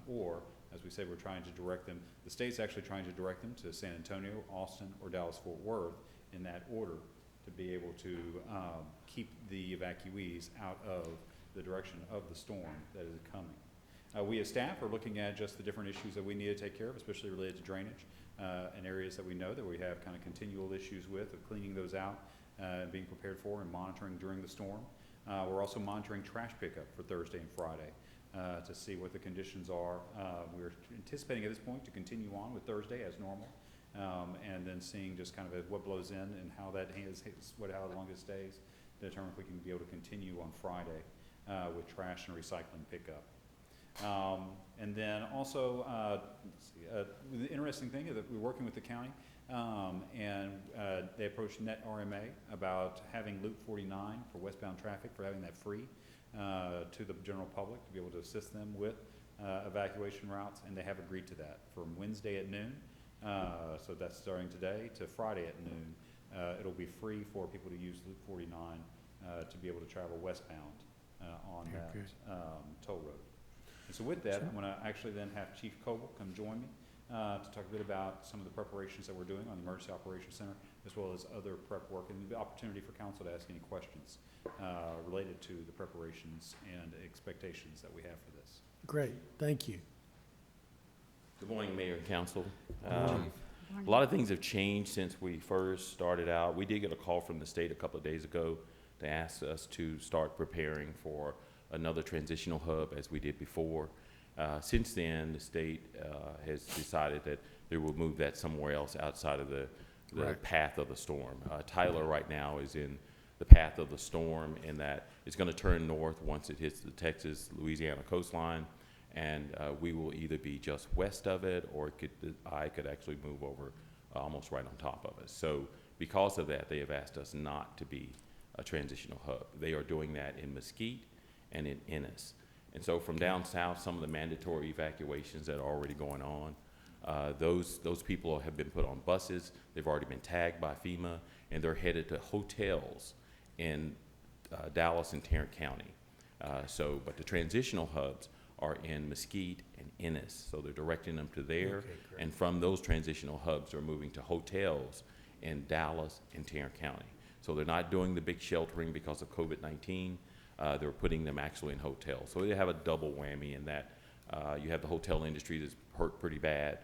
or, as we say, we're trying to direct them, the state's actually trying to direct them to San Antonio, Austin, or Dallas-Fort Worth in that order to be able to keep the evacuees out of the direction of the storm that is coming. We as staff are looking at just the different issues that we need to take care of, especially related to drainage and areas that we know that we have kind of continual issues with, of cleaning those out, being prepared for and monitoring during the storm. We're also monitoring trash pickup for Thursday and Friday to see what the conditions are. We're anticipating at this point to continue on with Thursday as normal, and then seeing just kind of what blows in and how that how long it stays, to determine if we can be able to continue on Friday with trash and recycling pickup. And then also, the interesting thing is that we're working with the county, and they approached Net RMA about having Loop 49 for westbound traffic, for having that free to the general public to be able to assist them with evacuation routes, and they have agreed to that from Wednesday at noon. So that's starting today to Friday at noon. It'll be free for people to use Loop 49 to be able to travel westbound on that toll road. And so with that, I'm going to actually then have Chief Coble come join me to talk a bit about some of the preparations that we're doing on the Emergency Operations Center, as well as other prep work, and the opportunity for council to ask any questions related to the preparations and expectations that we have for this. Great, thank you. Good morning, Mayor and Council. A lot of things have changed since we first started out. We did get a call from the state a couple of days ago to ask us to start preparing for another transitional hub as we did before. Since then, the state has decided that they will move that somewhere else outside of the path of the storm. Tyler right now is in the path of the storm, in that it's going to turn north once it hits the Texas-Louisiana coastline, and we will either be just west of it, or I could actually move over almost right on top of us. So because of that, they have asked us not to be a transitional hub. They are doing that in Mesquite and in Ennis. And so from down south, some of the mandatory evacuations that are already going on, those people have been put on buses. They've already been tagged by FEMA, and they're headed to hotels in Dallas and Tarrant County. But the transitional hubs are in Mesquite and Ennis, so they're directing them to there. And from those transitional hubs, they're moving to hotels in Dallas and Tarrant County. So they're not doing the big sheltering because of COVID-19. They're putting them actually in hotels. So they have a double whammy in that you have the hotel industry that's hurt pretty bad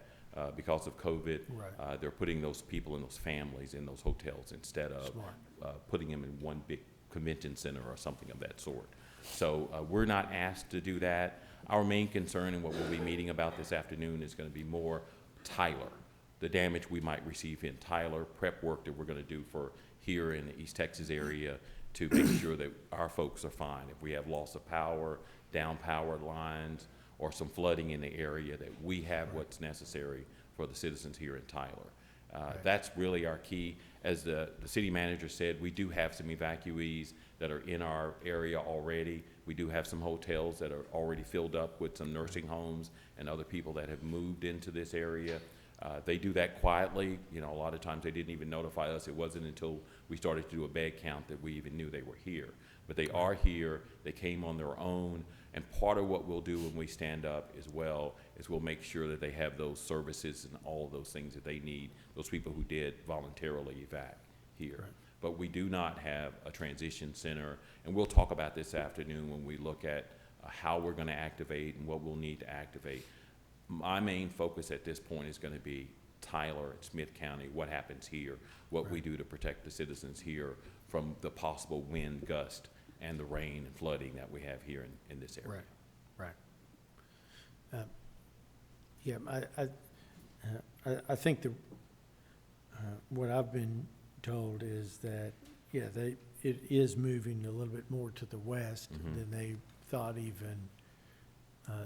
because of COVID. Right. They're putting those people and those families in those hotels instead of putting them in one big convention center or something of that sort. So we're not asked to do that. Our main concern and what we'll be meeting about this afternoon is going to be more Tyler, the damage we might receive in Tyler, prep work that we're going to do for here in the East Texas area to make sure that our folks are fine. If we have loss of power, down power lines, or some flooding in the area, that we have what's necessary for the citizens here in Tyler. That's really our key. As the city manager said, we do have some evacuees that are in our area already. We do have some hotels that are already filled up with some nursing homes and other people that have moved into this area. They do that quietly. You know, a lot of times they didn't even notify us. It wasn't until we started to do a bed count that we even knew they were here. But they are here. They came on their own. And part of what we'll do when we stand up as well is we'll make sure that they have those services and all of those things that they need, those people who did voluntarily evac here. Right. But we do not have a transition center. And we'll talk about this afternoon when we look at how we're going to activate and what we'll need to activate. My main focus at this point is going to be Tyler and Smith County, what happens here, what we do to protect the citizens here from the possible wind gust and the rain and flooding that we have here in this area. Right. Yeah, I think what I've been told is that, yeah, it is moving a little bit more to the west than they thought even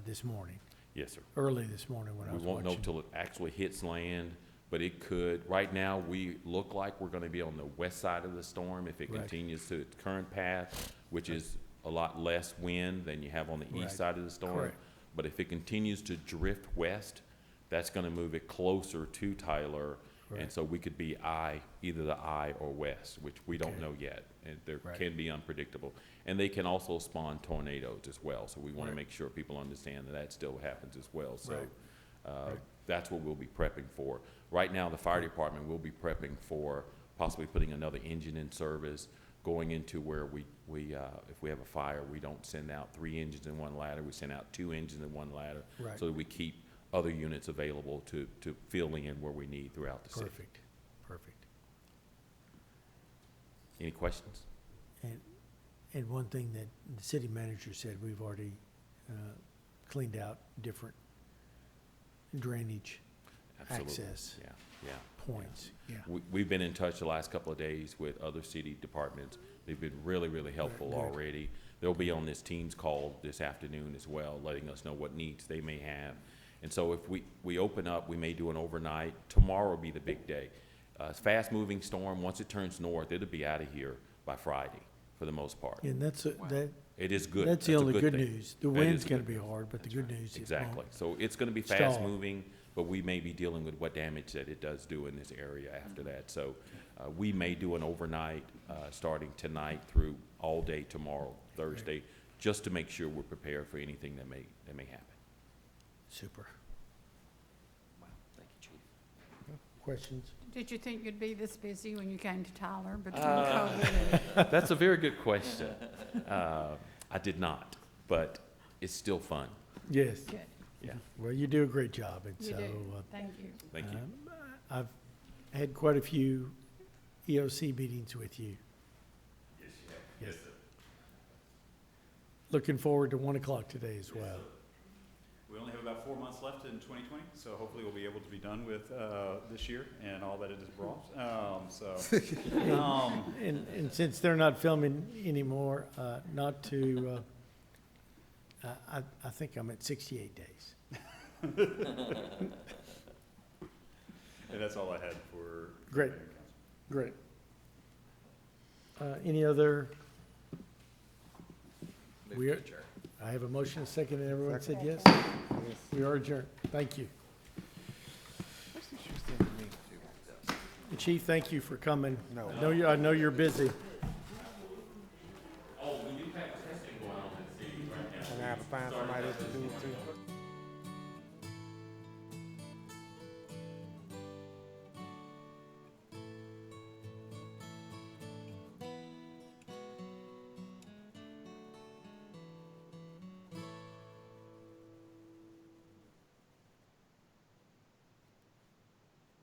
this morning. Yes, sir. Early this morning when I was We won't know watching. till it actually hits land, but it could. Right now, we look like we're going to be on the west side of the storm if it continues to its current path, which is a lot less wind than you have on the east side of the storm. Correct. But if it continues to drift west, that's going to move it closer to Tyler. And so we could be either the eye or west, which we don't know yet. And there can be unpredictable. And they can also spawn tornadoes as well. So we want to make sure people understand that that still happens as well. So that's what we'll be prepping for. Right now, the fire department will be prepping for possibly putting another engine in service, going into where we if we have a fire, we don't send out 3 engines in one ladder. We send out 2 engines in one ladder so that we keep other units available to fill in where we need throughout the city. Perfect. Any questions? And one thing that the city manager said, we've already cleaned out different drainage access points. Yeah. We've been in touch the last couple of days with other city departments. They've been really, really helpful already. They'll be on this Teams call this afternoon as well, letting us know what needs they may have. And so if we open up, we may do an overnight. Tomorrow will be the big day. Fast-moving storm, once it turns north, it'll be out of here by Friday for the most part. And It is good. That's the only good thing. news. The wind's going to be hard, but the good news is Exactly. So it's going to be fast-moving, but we may be dealing with what damage that it does do in this area after that. So we may do an overnight starting tonight through all day tomorrow, Thursday, just to make sure we're prepared for anything that may happen. Super. Wow, thank you, Chief. Questions? Did you think you'd be this busy when you came to Tyler between COVID and? That's a very good question. I did not, but it's still fun. Yes. Good. Yeah. Well, you do a great job, and You so. do. Thank you. Thank you. I've had quite a few EOC meetings with you. Yes, you have. Yes, sir. Looking forward to 1 o'clock today as well. We only have about 4 months left in 2020, so hopefully we'll be able to be done with this year and all that it has brought. And since they're not filming anymore, not to, I think I'm at 68 days. And that's all I had for. Great. Great. Any other? I have a motion, a second, and everyone said yes? We are adjourned. Thank you. Chief, thank you for coming. I know you're busy. Oh, we do have testing going on in the city right now. And I have to find somebody else to do it too.